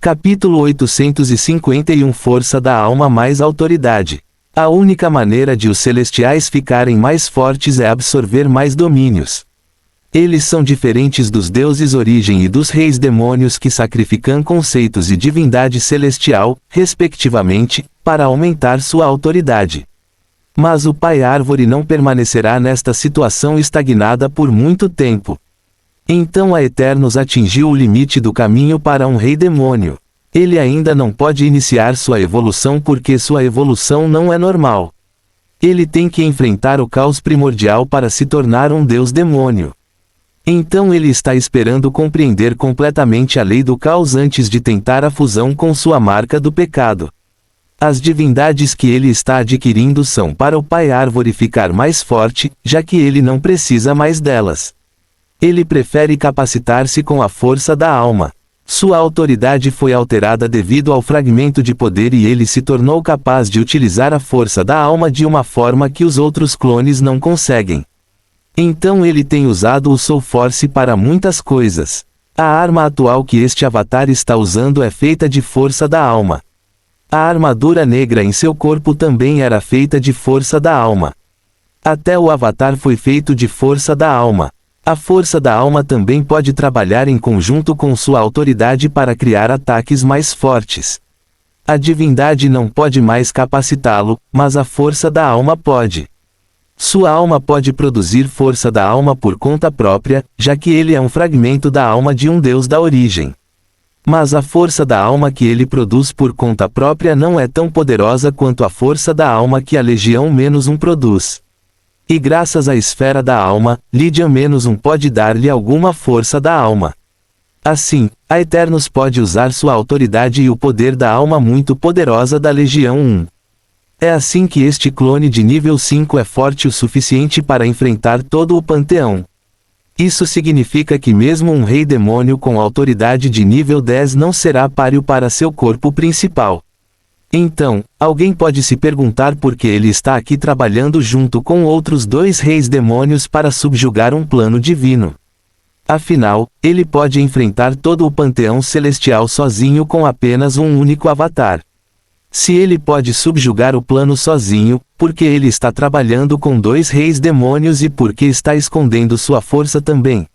Capítulo 851 Força da alma mais autoridade. A única maneira de os celestiais ficarem mais fortes é absorver mais domínios. Eles são diferentes dos deuses origem e dos reis demônios que sacrificam conceitos e divindade celestial, respectivamente, para aumentar sua autoridade. Mas o Pai Árvore não permanecerá nesta situação estagnada por muito tempo. Então a Eternos atingiu o limite do caminho para um rei demônio. Ele ainda não pode iniciar sua evolução porque sua evolução não é normal. Ele tem que enfrentar o caos primordial para se tornar um deus demônio. Então ele está esperando compreender completamente a lei do caos antes de tentar a fusão com sua marca do pecado. As divindades que ele está adquirindo são para o Pai Árvore ficar mais forte, já que ele não precisa mais delas. Ele prefere capacitar-se com a força da alma. Sua autoridade foi alterada devido ao fragmento de poder e ele se tornou capaz de utilizar a força da alma de uma forma que os outros clones não conseguem. Então ele tem usado o Soul Force para muitas coisas. A arma atual que este avatar está usando é feita de força da alma. A armadura negra em seu corpo também era feita de força da alma. Até o avatar foi feito de força da alma. A força da alma também pode trabalhar em conjunto com sua autoridade para criar ataques mais fortes. A divindade não pode mais capacitá-lo, mas a força da alma pode. Sua alma pode produzir força da alma por conta própria, já que ele é um fragmento da alma de um deus da origem. Mas a força da alma que ele produz por conta própria não é tão poderosa quanto a força da alma que a Legião -1 produz. E graças à esfera da alma, Legião -1 pode dar-lhe alguma força da alma. Assim, a Eternos pode usar sua autoridade e o poder da alma muito poderosa da Legião 1. É assim que este clone de nível 5 é forte o suficiente para enfrentar todo o panteão. Isso significa que mesmo um rei demônio com autoridade de nível 10 não será páreo para seu corpo principal. Então, alguém pode se perguntar por que ele está aqui trabalhando junto com outros dois reis demônios para subjugar um plano divino. Afinal, ele pode enfrentar todo o panteão celestial sozinho com apenas um único avatar. Se ele pode subjugar o plano sozinho, por que ele está trabalhando com dois reis demônios e por que está escondendo sua força também?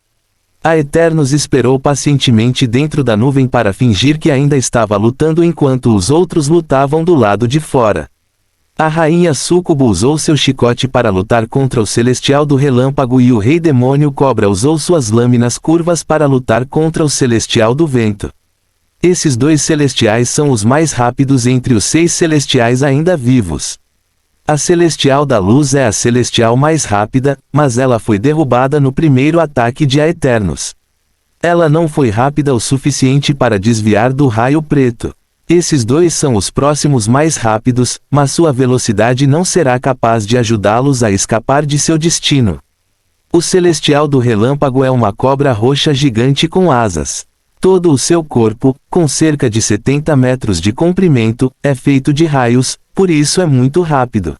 A Eternos esperou pacientemente dentro da nuvem para fingir que ainda estava lutando enquanto os outros lutavam do lado de fora. A rainha Súcubo usou seu chicote para lutar contra o celestial do relâmpago e o rei demônio cobra usou suas lâminas curvas para lutar contra o celestial do vento. Esses dois celestiais são os mais rápidos entre os 6 celestiais ainda vivos. A celestial da luz é a celestial mais rápida, mas ela foi derrubada no primeiro ataque de A Eternos. Ela não foi rápida o suficiente para desviar do raio preto. Esses dois são os próximos mais rápidos, mas sua velocidade não será capaz de ajudá-los a escapar de seu destino. O celestial do relâmpago é uma cobra roxa gigante com asas. Todo o seu corpo, com cerca de 70 metros de comprimento, é feito de raios, por isso é muito rápido.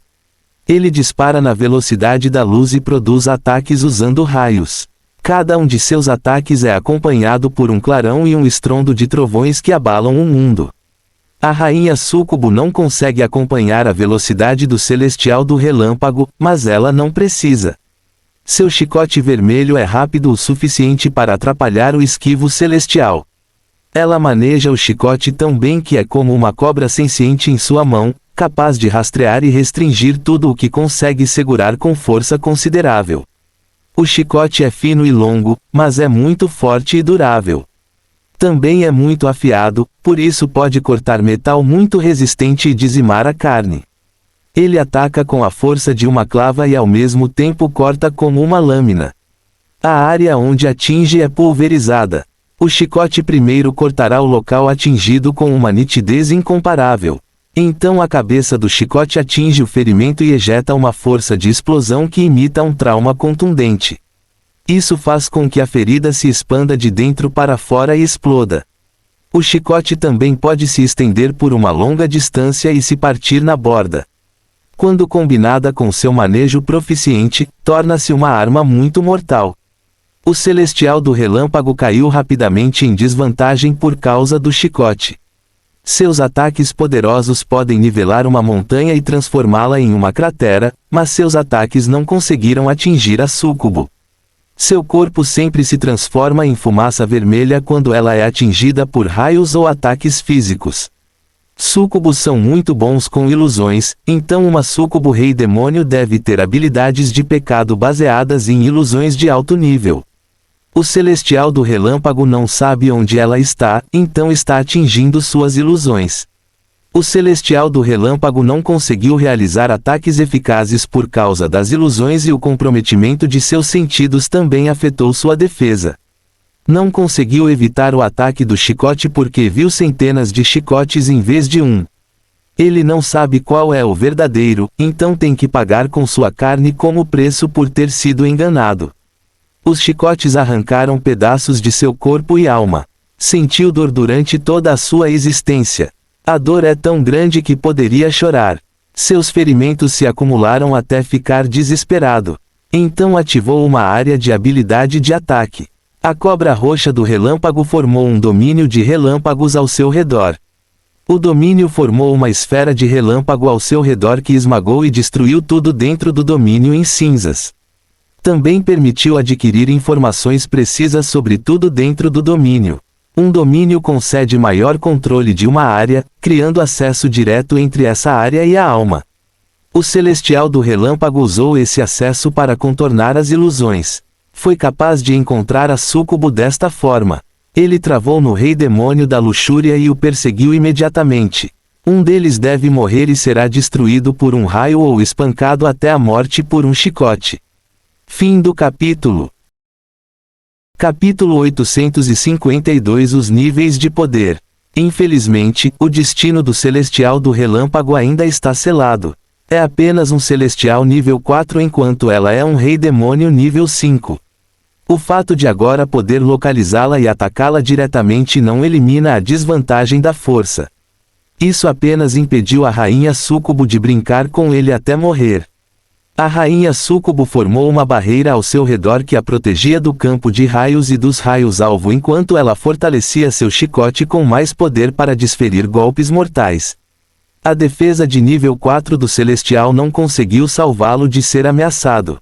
Ele dispara na velocidade da luz e produz ataques usando raios. Cada um de seus ataques é acompanhado por um clarão e um estrondo de trovões que abalam o mundo. A rainha Súcubo não consegue acompanhar a velocidade do celestial do relâmpago, mas ela não precisa. Seu chicote vermelho é rápido o suficiente para atrapalhar o esquivo celestial. Ela maneja o chicote tão bem que é como uma cobra senciente em sua mão, capaz de rastrear e restringir tudo o que consegue segurar com força considerável. O chicote é fino e longo, mas é muito forte e durável. Também é muito afiado, por isso pode cortar metal muito resistente e dizimar a carne. Ele ataca com a força de uma clava e ao mesmo tempo corta como uma lâmina. A área onde atinge é pulverizada. O chicote primeiro cortará o local atingido com uma nitidez incomparável. Então a cabeça do chicote atinge o ferimento e ejeta uma força de explosão que imita um trauma contundente. Isso faz com que a ferida se expanda de dentro para fora e exploda. O chicote também pode se estender por uma longa distância e se partir na borda. Quando combinada com seu manejo proficiente, torna-se uma arma muito mortal. O celestial do relâmpago caiu rapidamente em desvantagem por causa do chicote. Seus ataques poderosos podem nivelar uma montanha e transformá-la em uma cratera, mas seus ataques não conseguiram atingir a súcubo. Seu corpo sempre se transforma em fumaça vermelha quando ela é atingida por raios ou ataques físicos. Súcubos são muito bons com ilusões, então uma súcubo rei demônio deve ter habilidades de pecado baseadas em ilusões de alto nível. O celestial do relâmpago não sabe onde ela está, então está atingindo suas ilusões. O celestial do relâmpago não conseguiu realizar ataques eficazes por causa das ilusões e o comprometimento de seus sentidos também afetou sua defesa. Não conseguiu evitar o ataque do chicote porque viu centenas de chicotes em vez de um. Ele não sabe qual é o verdadeiro, então tem que pagar com sua carne como preço por ter sido enganado. Os chicotes arrancaram pedaços de seu corpo e alma. Sentiu dor durante toda a sua existência. A dor é tão grande que poderia chorar. Seus ferimentos se acumularam até ficar desesperado. Então ativou uma área de habilidade de ataque. A cobra roxa do relâmpago formou um domínio de relâmpagos ao seu redor. O domínio formou uma esfera de relâmpago ao seu redor que esmagou e destruiu tudo dentro do domínio em cinzas. Também permitiu adquirir informações precisas sobre tudo dentro do domínio. Um domínio concede maior controle de uma área, criando acesso direto entre essa área e a alma. O celestial do relâmpago usou esse acesso para contornar as ilusões. Foi capaz de encontrar a súcubo desta forma. Ele travou no rei demônio da luxúria e o perseguiu imediatamente. Um deles deve morrer e será destruído por um raio ou espancado até a morte por um chicote. Fim do capítulo. Capítulo 852. Os níveis de poder. Infelizmente, o destino do celestial do relâmpago ainda está selado. É apenas um celestial nível 4 enquanto ela é um rei demônio nível 5. O fato de agora poder localizá-la e atacá-la diretamente não elimina a desvantagem da força. Isso apenas impediu a rainha súcubo de brincar com ele até morrer. A rainha súcubo formou uma barreira ao seu redor que a protegia do campo de raios e dos raios-alvo enquanto ela fortalecia seu chicote com mais poder para desferir golpes mortais. A defesa de nível 4 do celestial não conseguiu salvá-lo de ser ameaçado.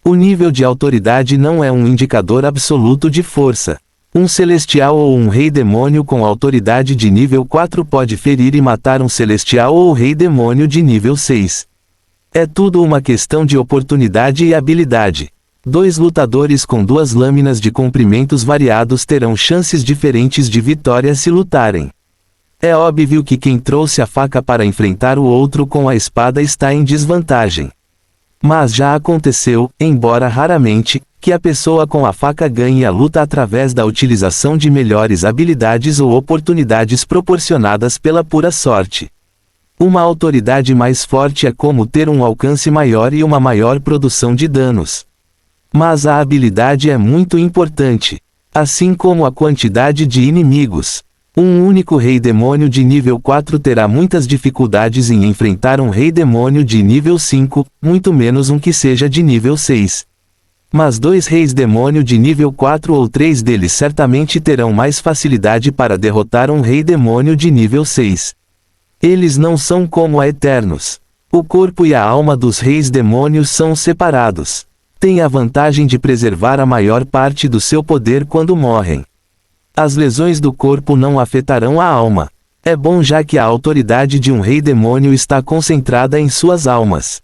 O nível de autoridade não é um indicador absoluto de força. Um celestial ou um rei demônio com autoridade de nível 4 pode ferir e matar um celestial ou rei demônio de nível 6. É tudo uma questão de oportunidade e habilidade. Dois lutadores com duas lâminas de comprimentos variados terão chances diferentes de vitória se lutarem. É óbvio que quem trouxe a faca para enfrentar o outro com a espada está em desvantagem. Mas já aconteceu, embora raramente, que a pessoa com a faca ganhe a luta através da utilização de melhores habilidades ou oportunidades proporcionadas pela pura sorte. Uma autoridade mais forte é como ter um alcance maior e uma maior produção de danos. Mas a habilidade é muito importante, assim como a quantidade de inimigos. Um único rei demônio de nível 4 terá muitas dificuldades em enfrentar um rei demônio de nível 5, muito menos um que seja de nível 6. Mas dois reis demônio de nível 4 ou 3 deles certamente terão mais facilidade para derrotar um rei demônio de nível 6. Eles não são como a Eternos. O corpo e a alma dos reis demônios são separados. Têm a vantagem de preservar a maior parte do seu poder quando morrem. As lesões do corpo não afetarão a alma. É bom já que a autoridade de um rei demônio está concentrada em suas almas.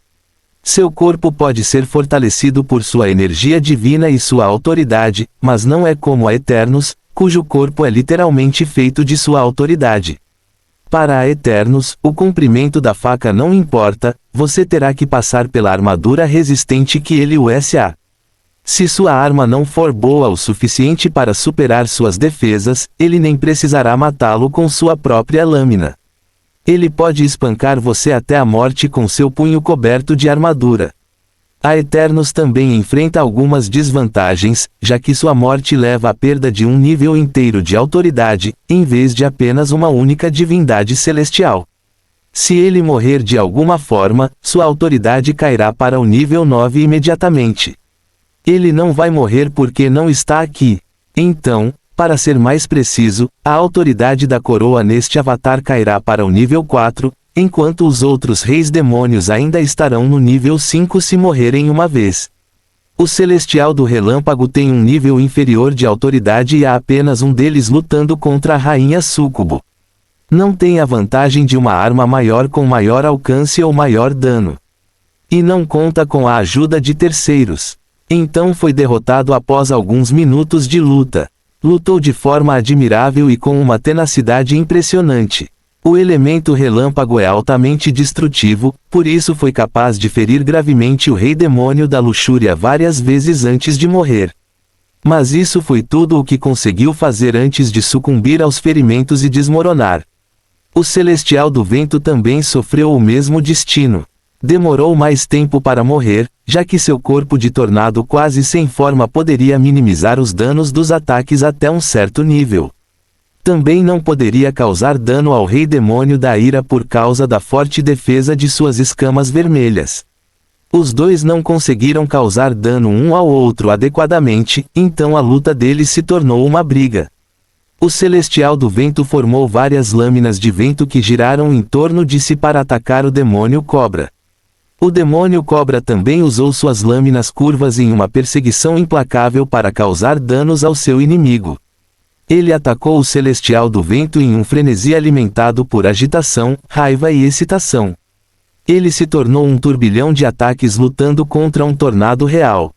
Seu corpo pode ser fortalecido por sua energia divina e sua autoridade, mas não é como a Eternos, cujo corpo é literalmente feito de sua autoridade. Para a Eternos, o comprimento da faca não importa, você terá que passar pela armadura resistente que ele usa. Se sua arma não for boa o suficiente para superar suas defesas, ele nem precisará matá-lo com sua própria lâmina. Ele pode espancar você até a morte com seu punho coberto de armadura. A Eternos também enfrenta algumas desvantagens, já que sua morte leva à perda de um nível inteiro de autoridade, em vez de apenas uma única divindade celestial. Se ele morrer de alguma forma, sua autoridade cairá para o nível 9 imediatamente. Ele não vai morrer porque não está aqui. Então, para ser mais preciso, a autoridade da coroa neste avatar cairá para o nível 4, enquanto os outros reis demônios ainda estarão no nível 5 se morrerem uma vez. O Celestial do Relâmpago tem um nível inferior de autoridade e há apenas um deles lutando contra a Rainha Súcubo. Não tem a vantagem de uma arma maior com maior alcance ou maior dano. E não conta com a ajuda de terceiros. Então foi derrotado após alguns minutos de luta. Lutou de forma admirável e com uma tenacidade impressionante. O elemento relâmpago é altamente destrutivo, por isso foi capaz de ferir gravemente o rei demônio da luxúria várias vezes antes de morrer. Mas isso foi tudo o que conseguiu fazer antes de sucumbir aos ferimentos e desmoronar. O Celestial do Vento também sofreu o mesmo destino. Demorou mais tempo para morrer, já que seu corpo de tornado quase sem forma poderia minimizar os danos dos ataques até um certo nível. Também não poderia causar dano ao Rei Demônio da Ira por causa da forte defesa de suas escamas vermelhas. Os dois não conseguiram causar dano um ao outro adequadamente, então a luta deles se tornou uma briga. O Celestial do Vento formou várias lâminas de vento que giraram em torno de si para atacar o Demônio Cobra. O Demônio Cobra também usou suas lâminas curvas em uma perseguição implacável para causar danos ao seu inimigo. Ele atacou o Celestial do Vento em um frenesi alimentado por agitação, raiva e excitação. Ele se tornou um turbilhão de ataques lutando contra um tornado real.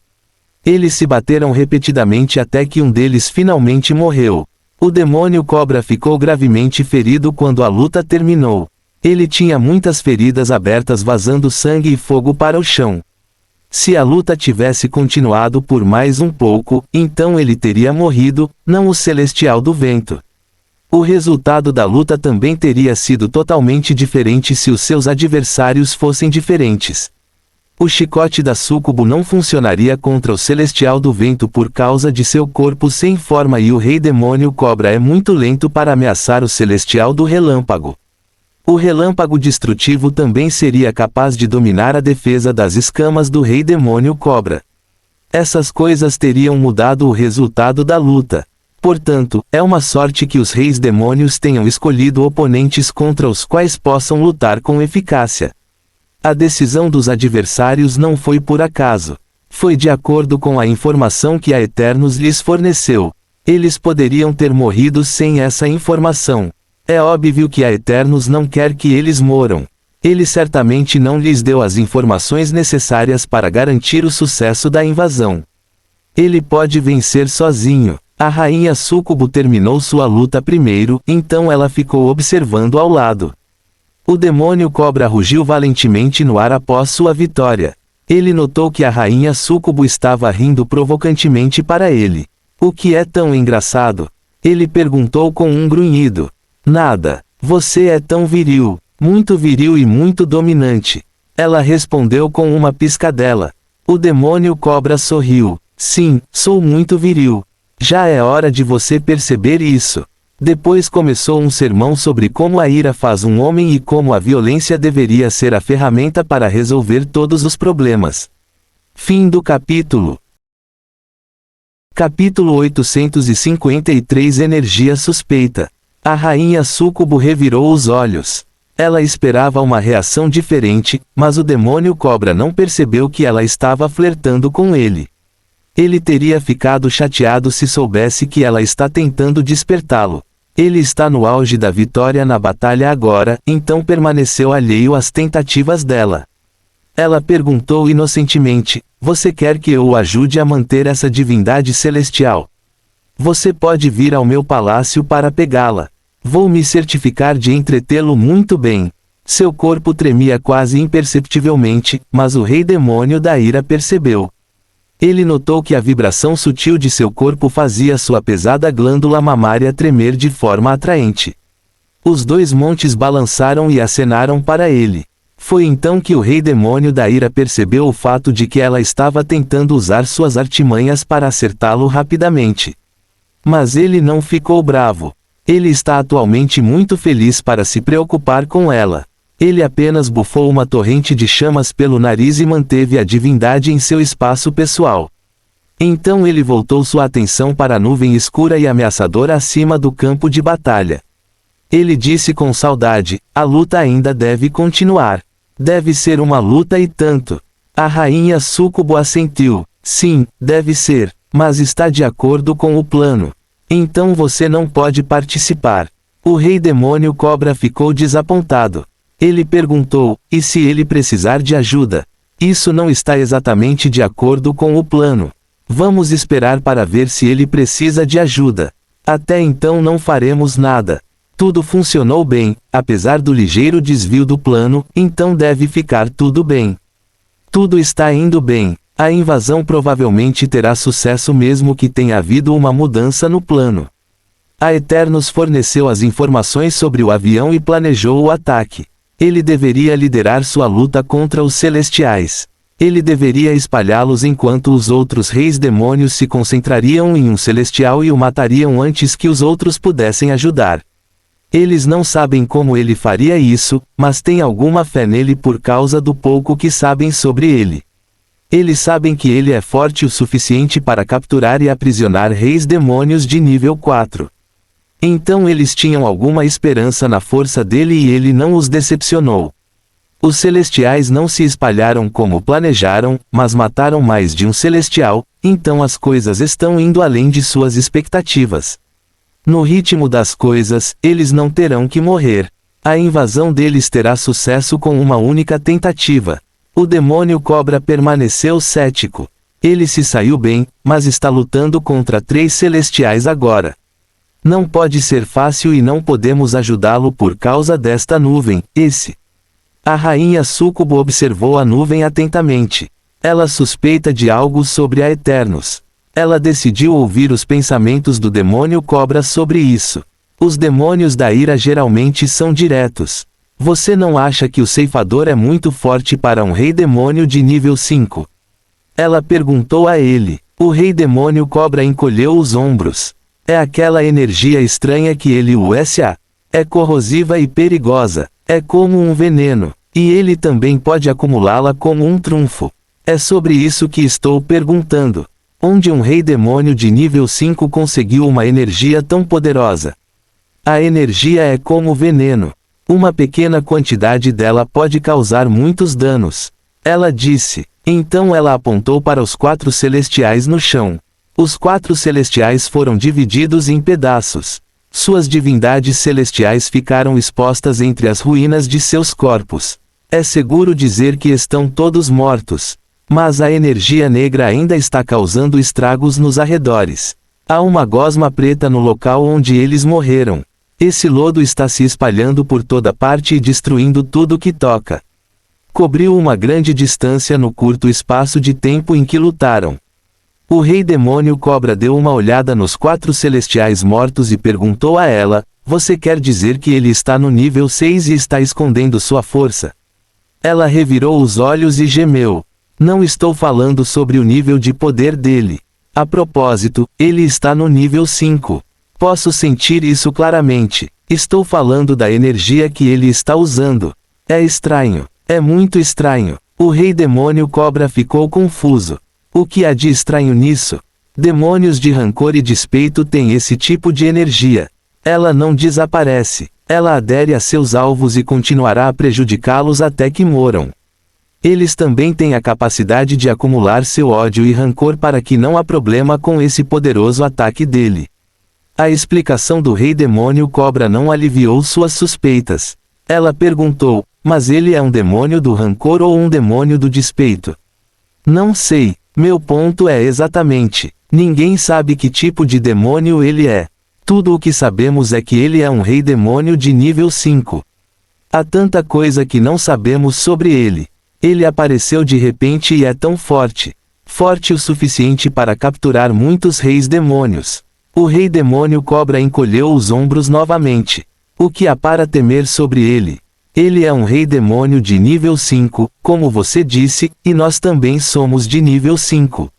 Eles se bateram repetidamente até que um deles finalmente morreu. O Demônio Cobra ficou gravemente ferido quando a luta terminou. Ele tinha muitas feridas abertas vazando sangue e fogo para o chão. Se a luta tivesse continuado por mais um pouco, então ele teria morrido, não o Celestial do Vento. O resultado da luta também teria sido totalmente diferente se os seus adversários fossem diferentes. O chicote da Súcubo não funcionaria contra o Celestial do Vento por causa de seu corpo sem forma e o Rei Demônio Cobra é muito lento para ameaçar o Celestial do Relâmpago. O relâmpago destrutivo também seria capaz de dominar a defesa das escamas do Rei Demônio Cobra. Essas coisas teriam mudado o resultado da luta. Portanto, é uma sorte que os Reis Demônios tenham escolhido oponentes contra os quais possam lutar com eficácia. A decisão dos adversários não foi por acaso. Foi de acordo com a informação que a Eternos lhes forneceu. Eles poderiam ter morrido sem essa informação. É óbvio que a Eternos não quer que eles moram. Ele certamente não lhes deu as informações necessárias para garantir o sucesso da invasão. Ele pode vencer sozinho. A Rainha Súcubo terminou sua luta primeiro, então ela ficou observando ao lado. O Demônio Cobra rugiu valentemente no ar após sua vitória. Ele notou que a Rainha Súcubo estava rindo provocantemente para ele. O que é tão engraçado? Ele perguntou com um grunhido. Nada. Você é tão viril, muito viril e muito dominante. Ela respondeu com uma piscadela. O Demônio Cobra sorriu. Sim, sou muito viril. Já é hora de você perceber isso. Depois começou um sermão sobre como a ira faz um homem e como a violência deveria ser a ferramenta para resolver todos os problemas. Fim do capítulo. Capítulo 853 Energia suspeita. A Rainha Súcubo revirou os olhos. Ela esperava uma reação diferente, mas o Demônio Cobra não percebeu que ela estava flertando com ele. Ele teria ficado chateado se soubesse que ela está tentando despertá-lo. Ele está no auge da vitória na batalha agora, então permaneceu alheio às tentativas dela. Ela perguntou inocentemente, você quer que eu o ajude a manter essa divindade celestial? Você pode vir ao meu palácio para pegá-la. Vou me certificar de entretê-lo muito bem. Seu corpo tremia quase imperceptivelmente, mas o Rei Demônio da Ira percebeu. Ele notou que a vibração sutil de seu corpo fazia sua pesada glândula mamária tremer de forma atraente. Os dois montes balançaram e acenaram para ele. Foi então que o Rei Demônio da Ira percebeu o fato de que ela estava tentando usar suas artimanhas para acertá-lo rapidamente. Mas ele não ficou bravo. Ele está atualmente muito feliz para se preocupar com ela. Ele apenas bufou uma torrente de chamas pelo nariz e manteve a divindade em seu espaço pessoal. Então ele voltou sua atenção para a nuvem escura e ameaçadora acima do campo de batalha. Ele disse com saudade: a luta ainda deve continuar. Deve ser uma luta e tanto. A rainha Súcubo assentiu: sim, deve ser, mas está de acordo com o plano. Então você não pode participar. O rei demônio cobra ficou desapontado. Ele perguntou: e se ele precisar de ajuda? Isso não está exatamente de acordo com o plano. Vamos esperar para ver se ele precisa de ajuda. Até então não faremos nada. Tudo funcionou bem, apesar do ligeiro desvio do plano, então deve ficar tudo bem. Tudo está indo bem. A invasão provavelmente terá sucesso mesmo que tenha havido uma mudança no plano. A Eternos forneceu as informações sobre o avião e planejou o ataque. Ele deveria liderar sua luta contra os Celestiais. Ele deveria espalhá-los enquanto os outros reis demônios se concentrariam em um Celestial e o matariam antes que os outros pudessem ajudar. Eles não sabem como ele faria isso, mas têm alguma fé nele por causa do pouco que sabem sobre ele. Eles sabem que ele é forte o suficiente para capturar e aprisionar reis demônios de nível 4. Então eles tinham alguma esperança na força dele e ele não os decepcionou. Os Celestiais não se espalharam como planejaram, mas mataram mais de um Celestial, então as coisas estão indo além de suas expectativas. No ritmo das coisas, eles não terão que morrer. A invasão deles terá sucesso com uma única tentativa. O demônio cobra permaneceu cético. Ele se saiu bem, mas está lutando contra 3 celestiais agora. Não pode ser fácil e não podemos ajudá-lo por causa desta nuvem, A rainha Súcubo observou a nuvem atentamente. Ela suspeita de algo sobre a Eternos. Ela decidiu ouvir os pensamentos do demônio cobra sobre isso. Os demônios da ira geralmente são diretos. Você não acha que o ceifador é muito forte para um rei demônio de nível 5? Ela perguntou a ele. O rei demônio cobra encolheu os ombros. É aquela energia estranha que ele usa. É corrosiva e perigosa. É como um veneno. E ele também pode acumulá-la como um trunfo. É sobre isso que estou perguntando. Onde um rei demônio de nível 5 conseguiu uma energia tão poderosa? A energia é como veneno. Uma pequena quantidade dela pode causar muitos danos. Ela disse. Então ela apontou para os 4 celestiais no chão. Os 4 celestiais foram divididos em pedaços. Suas divindades celestiais ficaram expostas entre as ruínas de seus corpos. É seguro dizer que estão todos mortos. Mas a energia negra ainda está causando estragos nos arredores. Há uma gosma preta no local onde eles morreram. Esse lodo está se espalhando por toda parte e destruindo tudo que toca. Cobriu uma grande distância no curto espaço de tempo em que lutaram. O rei demônio cobra deu uma olhada nos 4 celestiais mortos e perguntou a ela: você quer dizer que ele está no nível 6 e está escondendo sua força? Ela revirou os olhos e gemeu. Não estou falando sobre o nível de poder dele. A propósito, ele está no nível 5. Posso sentir isso claramente. Estou falando da energia que ele está usando. É estranho. É muito estranho. O rei demônio cobra ficou confuso. O que há de estranho nisso? Demônios de rancor e despeito têm esse tipo de energia. Ela não desaparece. Ela adere a seus alvos e continuará a prejudicá-los até que moram. Eles também têm a capacidade de acumular seu ódio e rancor para que não há problema com esse poderoso ataque dele. A explicação do rei demônio cobra não aliviou suas suspeitas. Ela perguntou: mas ele é um demônio do rancor ou um demônio do despeito? Não sei. Meu ponto é exatamente: ninguém sabe que tipo de demônio ele é. Tudo o que sabemos é que ele é um rei demônio de nível 5. Há tanta coisa que não sabemos sobre ele. Ele apareceu de repente e é tão forte. Forte o suficiente para capturar muitos reis demônios. O rei demônio cobra encolheu os ombros novamente. O que há para temer sobre ele? Ele é um rei demônio de nível 5, como você disse, e nós também somos de nível 5.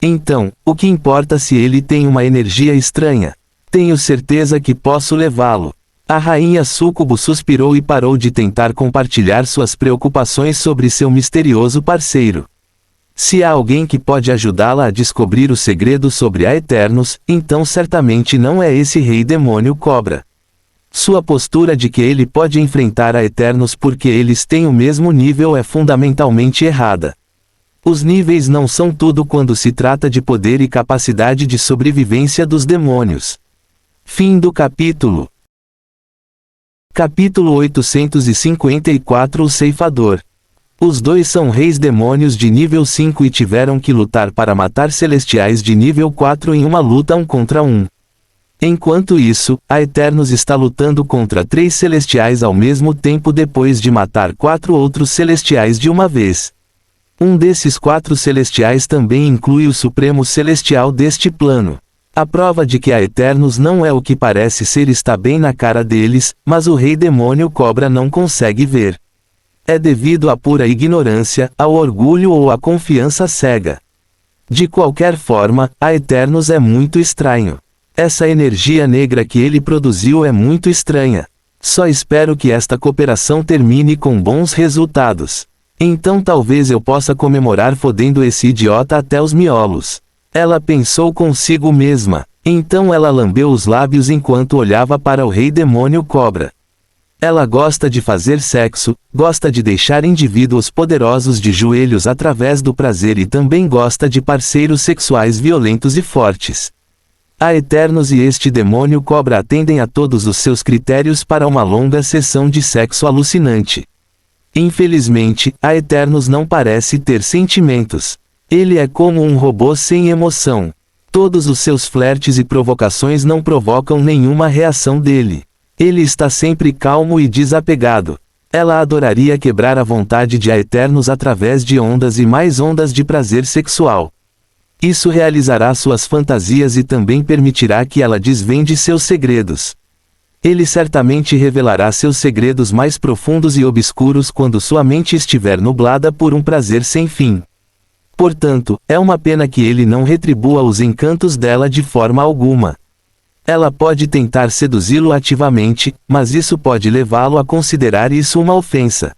Então, o que importa se ele tem uma energia estranha? Tenho certeza que posso levá-lo. A rainha Súcubo suspirou e parou de tentar compartilhar suas preocupações sobre seu misterioso parceiro. Se há alguém que pode ajudá-la a descobrir o segredo sobre a Eternos, então certamente não é esse rei demônio cobra. Sua postura de que ele pode enfrentar a Eternos porque eles têm o mesmo nível é fundamentalmente errada. Os níveis não são tudo quando se trata de poder e capacidade de sobrevivência dos demônios. Fim do capítulo. Capítulo 854 O Ceifador. Os dois são reis demônios de nível 5 e tiveram que lutar para matar celestiais de nível 4 em uma luta 1 contra 1. Enquanto isso, a Eternos está lutando contra 3 celestiais ao mesmo tempo depois de matar 4 outros celestiais de uma vez. Um desses 4 celestiais também inclui o Supremo Celestial deste plano. A prova de que a Eternos não é o que parece ser está bem na cara deles, mas o rei demônio cobra não consegue ver. É devido à pura ignorância, ao orgulho ou à confiança cega. De qualquer forma, a Eternos é muito estranho. Essa energia negra que ele produziu é muito estranha. Só espero que esta cooperação termine com bons resultados. Então talvez eu possa comemorar fodendo esse idiota até os miolos. Ela pensou consigo mesma. Então ela lambeu os lábios enquanto olhava para o rei demônio cobra. Ela gosta de fazer sexo, gosta de deixar indivíduos poderosos de joelhos através do prazer e também gosta de parceiros sexuais violentos e fortes. A Eternos e este demônio cobra atendem a todos os seus critérios para uma longa sessão de sexo alucinante. Infelizmente, a Eternos não parece ter sentimentos. Ele é como um robô sem emoção. Todos os seus flertes e provocações não provocam nenhuma reação dele. Ele está sempre calmo e desapegado. Ela adoraria quebrar a vontade de a Eternos através de ondas e mais ondas de prazer sexual. Isso realizará suas fantasias e também permitirá que ela desvende seus segredos. Ele certamente revelará seus segredos mais profundos e obscuros quando sua mente estiver nublada por um prazer sem fim. Portanto, é uma pena que ele não retribua os encantos dela de forma alguma. Ela pode tentar seduzi-lo ativamente, mas isso pode levá-lo a considerar isso uma ofensa.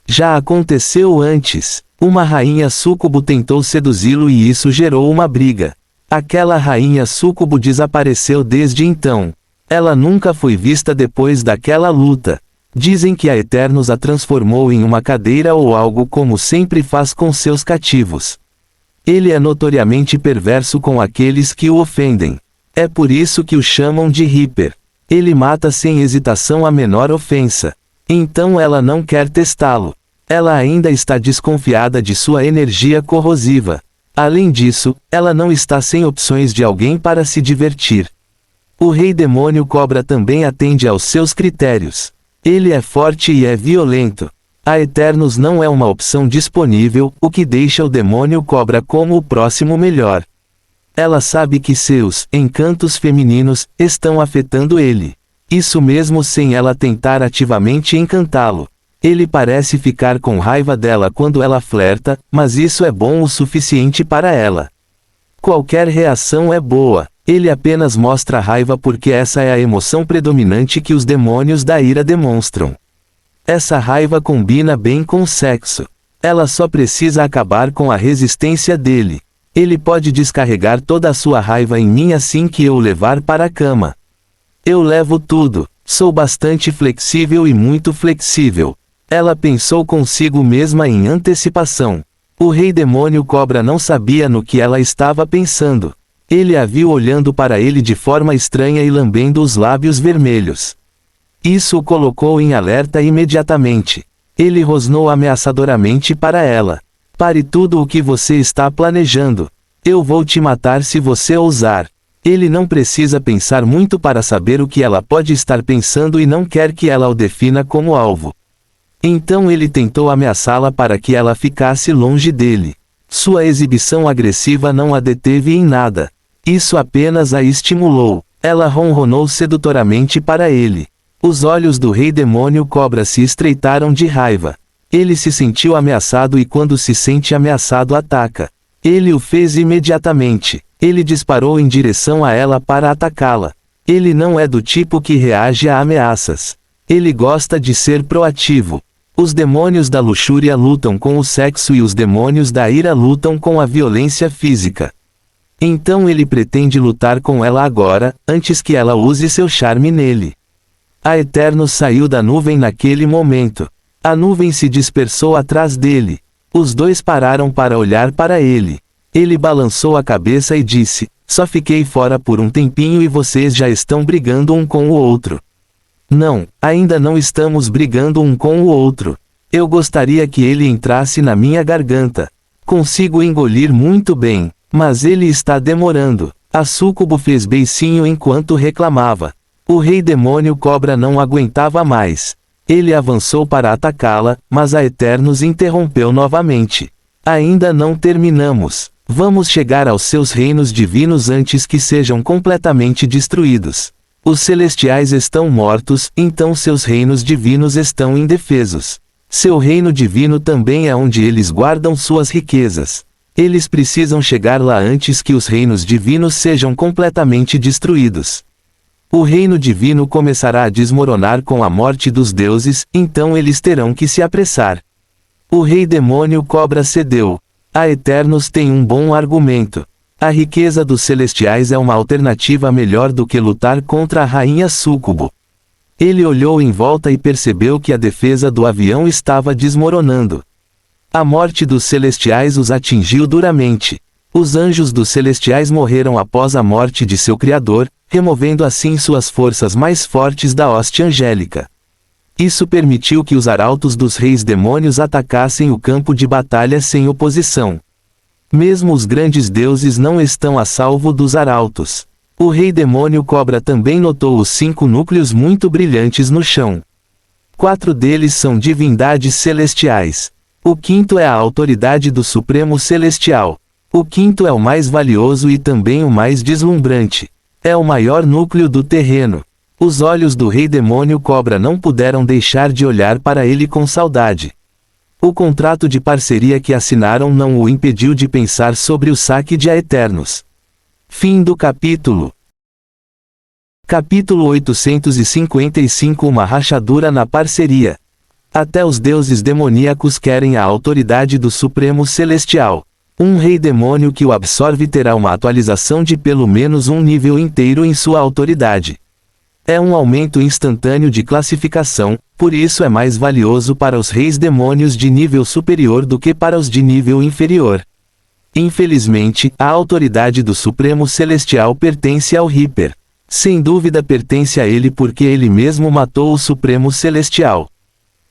Já aconteceu antes. Uma rainha súcubo tentou seduzi-lo e isso gerou uma briga. Aquela rainha súcubo desapareceu desde então. Ela nunca foi vista depois daquela luta. Dizem que a Eternos a transformou em uma cadeira ou algo como sempre faz com seus cativos. Ele é notoriamente perverso com aqueles que o ofendem. É por isso que o chamam de Reaper. Ele mata sem hesitação a menor ofensa. Então ela não quer testá-lo. Ela ainda está desconfiada de sua energia corrosiva. Além disso, ela não está sem opções de alguém para se divertir. O rei demônio cobra também atende aos seus critérios. Ele é forte e é violento. A Eternos não é uma opção disponível, o que deixa o demônio cobra como o próximo melhor. Ela sabe que seus encantos femininos estão afetando ele. Isso mesmo sem ela tentar ativamente encantá-lo. Ele parece ficar com raiva dela quando ela flerta, mas isso é bom o suficiente para ela. Qualquer reação é boa. Ele apenas mostra raiva porque essa é a emoção predominante que os demônios da ira demonstram. Essa raiva combina bem com o sexo. Ela só precisa acabar com a resistência dele. Ele pode descarregar toda a sua raiva em mim assim que eu o levar para a cama. Eu levo tudo. Sou bastante flexível e muito flexível. Ela pensou consigo mesma em antecipação. O rei demônio cobra não sabia no que ela estava pensando. Ele a viu olhando para ele de forma estranha e lambendo os lábios vermelhos. Isso o colocou em alerta imediatamente. Ele rosnou ameaçadoramente para ela. Pare tudo o que você está planejando. Eu vou te matar se você ousar. Ele não precisa pensar muito para saber o que ela pode estar pensando e não quer que ela o defina como alvo. Então ele tentou ameaçá-la para que ela ficasse longe dele. Sua exibição agressiva não a deteve em nada. Isso apenas a estimulou. Ela ronronou sedutoramente para ele. Os olhos do rei demônio cobra se estreitaram de raiva. Ele se sentiu ameaçado e quando se sente ameaçado ataca. Ele o fez imediatamente. Ele disparou em direção a ela para atacá-la. Ele não é do tipo que reage a ameaças. Ele gosta de ser proativo. Os demônios da luxúria lutam com o sexo e os demônios da ira lutam com a violência física. Então ele pretende lutar com ela agora, antes que ela use seu charme nele. A Eternos saiu da nuvem naquele momento. A nuvem se dispersou atrás dele. Os dois pararam para olhar para ele. Ele balançou a cabeça e disse: só fiquei fora por um tempinho e vocês já estão brigando um com o outro. Não, ainda não estamos brigando um com o outro. Eu gostaria que ele entrasse na minha garganta. Consigo engolir muito bem, mas ele está demorando. A súcubo fez beicinho enquanto reclamava. O rei demônio cobra não aguentava mais. Ele avançou para atacá-la, mas a Eternos interrompeu novamente. Ainda não terminamos. Vamos chegar aos seus reinos divinos antes que sejam completamente destruídos. Os celestiais estão mortos, então seus reinos divinos estão indefesos. Seu reino divino também é onde eles guardam suas riquezas. Eles precisam chegar lá antes que os reinos divinos sejam completamente destruídos. O reino divino começará a desmoronar com a morte dos deuses, então eles terão que se apressar. O rei demônio cobra cedeu. A Eternos tem um bom argumento. A riqueza dos celestiais é uma alternativa melhor do que lutar contra a rainha súcubo. Ele olhou em volta e percebeu que a defesa do avião estava desmoronando. A morte dos celestiais os atingiu duramente. Os anjos dos celestiais morreram após a morte de seu criador, removendo assim suas forças mais fortes da hoste angélica. Isso permitiu que os arautos dos reis demônios atacassem o campo de batalha sem oposição. Mesmo os grandes deuses não estão a salvo dos arautos. O rei demônio cobra também notou os 5 núcleos muito brilhantes no chão. 4 deles são divindades celestiais. O 5º é a autoridade do Supremo Celestial. O 5º é o mais valioso e também o mais deslumbrante. É o maior núcleo do terreno. Os olhos do rei demônio cobra não puderam deixar de olhar para ele com saudade. O contrato de parceria que assinaram não o impediu de pensar sobre o saque de Aeternos. Fim do capítulo. Capítulo 855. Uma rachadura na parceria. Até os deuses demoníacos querem a autoridade do Supremo Celestial. Um rei demônio que o absorve terá uma atualização de pelo menos um nível inteiro em sua autoridade. É um aumento instantâneo de classificação, por isso é mais valioso para os reis demônios de nível superior do que para os de nível inferior. Infelizmente, a autoridade do Supremo Celestial pertence ao Reaper. Sem dúvida pertence a ele porque ele mesmo matou o Supremo Celestial.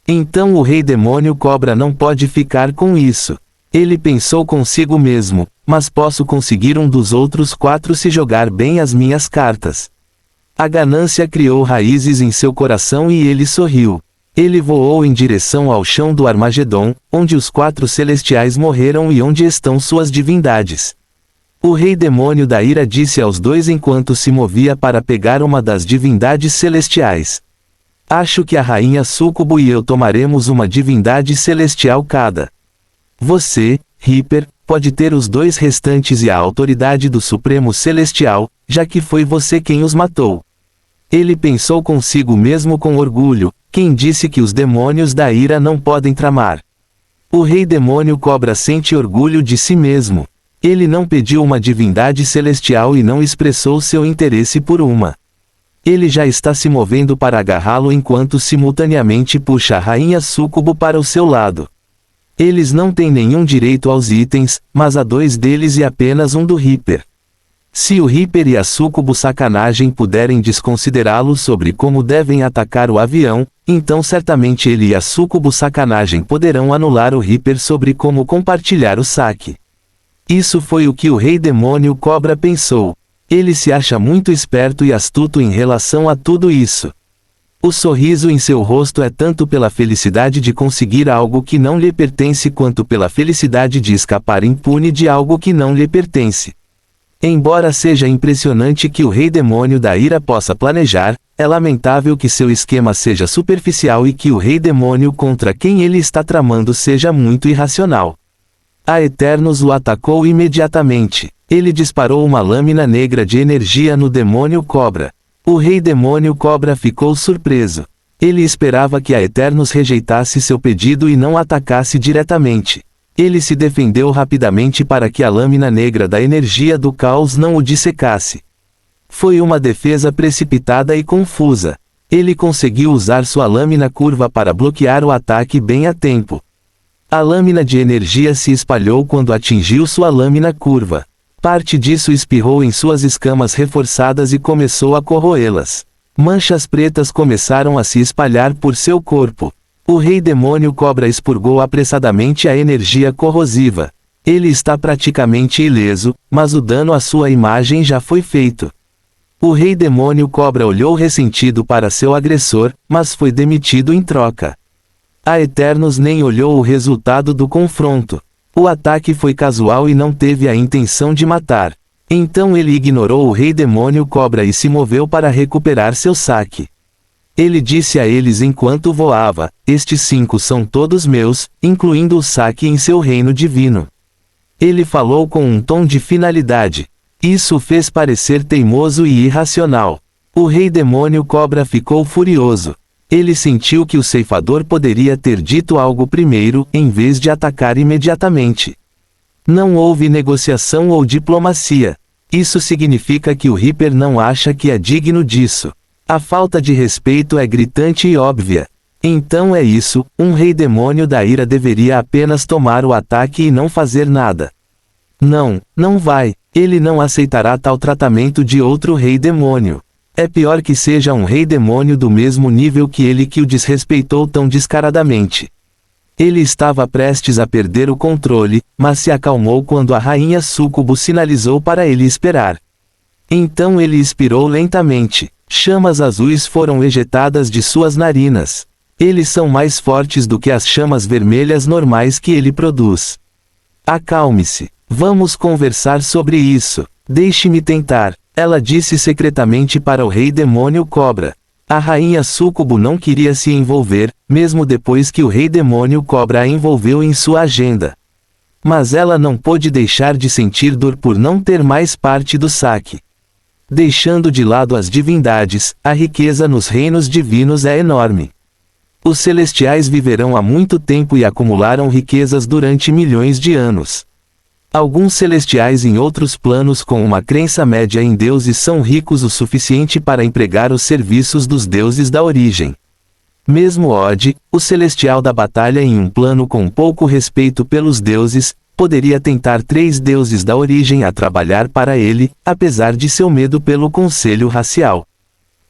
Então o rei demônio cobra não pode ficar com isso. Ele pensou consigo mesmo, mas posso conseguir um dos outros 4 se jogar bem as minhas cartas. A ganância criou raízes em seu coração e ele sorriu. Ele voou em direção ao chão do Armagedon, onde os 4 celestiais morreram e onde estão suas divindades. O rei demônio da ira disse aos 2 enquanto se movia para pegar uma das divindades celestiais. Acho que a rainha súcubo e eu tomaremos uma divindade celestial cada. Você, Reaper, pode ter os 2 restantes e a autoridade do Supremo Celestial, já que foi você quem os matou. Ele pensou consigo mesmo com orgulho: quem disse que os demônios da ira não podem tramar? O rei demônio cobra sente orgulho de si mesmo. Ele não pediu uma divindade celestial e não expressou seu interesse por uma. Ele já está se movendo para agarrá-lo enquanto simultaneamente puxa a rainha súcubo para o seu lado. Eles não têm nenhum direito aos itens, mas há 2 deles e apenas um do Reaper. Se o Reaper e a súcubo sacanagem puderem desconsiderá-lo sobre como devem atacar o avião, então certamente ele e a súcubo sacanagem poderão anular o Reaper sobre como compartilhar o saque. Isso foi o que o rei demônio cobra pensou. Ele se acha muito esperto e astuto em relação a tudo isso. O sorriso em seu rosto é tanto pela felicidade de conseguir algo que não lhe pertence quanto pela felicidade de escapar impune de algo que não lhe pertence. Embora seja impressionante que o rei demônio da ira possa planejar, é lamentável que seu esquema seja superficial e que o rei demônio contra quem ele está tramando seja muito irracional. A Eternos o atacou imediatamente. Ele disparou uma lâmina negra de energia no demônio cobra. O rei demônio cobra ficou surpreso. Ele esperava que a Eternos rejeitasse seu pedido e não atacasse diretamente. Ele se defendeu rapidamente para que a lâmina negra da energia do caos não o dissecasse. Foi uma defesa precipitada e confusa. Ele conseguiu usar sua lâmina curva para bloquear o ataque bem a tempo. A lâmina de energia se espalhou quando atingiu sua lâmina curva. Parte disso espirrou em suas escamas reforçadas e começou a corroê-las. Manchas pretas começaram a se espalhar por seu corpo. O rei demônio cobra expurgou apressadamente a energia corrosiva. Ele está praticamente ileso, mas o dano à sua imagem já foi feito. O rei demônio cobra olhou ressentido para seu agressor, mas foi demitido em troca. A Eternos nem olhou o resultado do confronto. O ataque foi casual e não teve a intenção de matar. Então ele ignorou o rei demônio cobra e se moveu para recuperar seu saque. Ele disse a eles enquanto voava: estes 5 são todos meus, incluindo o saque em seu reino divino. Ele falou com um tom de finalidade. Isso o fez parecer teimoso e irracional. O rei demônio cobra ficou furioso. Ele sentiu que o ceifador poderia ter dito algo primeiro, em vez de atacar imediatamente. Não houve negociação ou diplomacia. Isso significa que o Reaper não acha que é digno disso. A falta de respeito é gritante e óbvia. Então é isso, um rei demônio da ira deveria apenas tomar o ataque e não fazer nada. Não vai. Ele não aceitará tal tratamento de outro rei demônio. É pior que seja um rei demônio do mesmo nível que ele que o desrespeitou tão descaradamente. Ele estava prestes a perder o controle, mas se acalmou quando a rainha súcubo sinalizou para ele esperar. Então ele expirou lentamente. Chamas azuis foram ejetadas de suas narinas. Eles são mais fortes do que as chamas vermelhas normais que ele produz. Acalme-se. Vamos conversar sobre isso. Deixe-me tentar. Ela disse secretamente para o rei demônio cobra. A rainha súcubo não queria se envolver, mesmo depois que o rei demônio cobra a envolveu em sua agenda. Mas ela não pôde deixar de sentir dor por não ter mais parte do saque. Deixando de lado as divindades, a riqueza nos reinos divinos é enorme. Os celestiais viverão há muito tempo e acumularam riquezas durante milhões de anos. Alguns celestiais em outros planos com uma crença média em deuses são ricos o suficiente para empregar os serviços dos deuses da origem. Mesmo Od, o celestial da batalha em um plano com pouco respeito pelos deuses, poderia tentar 3 deuses da origem a trabalhar para ele, apesar de seu medo pelo conselho racial.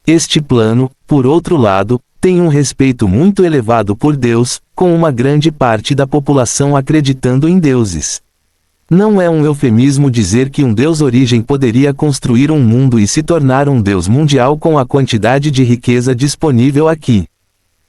Este plano, por outro lado, tem um respeito muito elevado por Deus, com uma grande parte da população acreditando em deuses. Não é um eufemismo dizer que um deus origem poderia construir um mundo e se tornar um deus mundial com a quantidade de riqueza disponível aqui.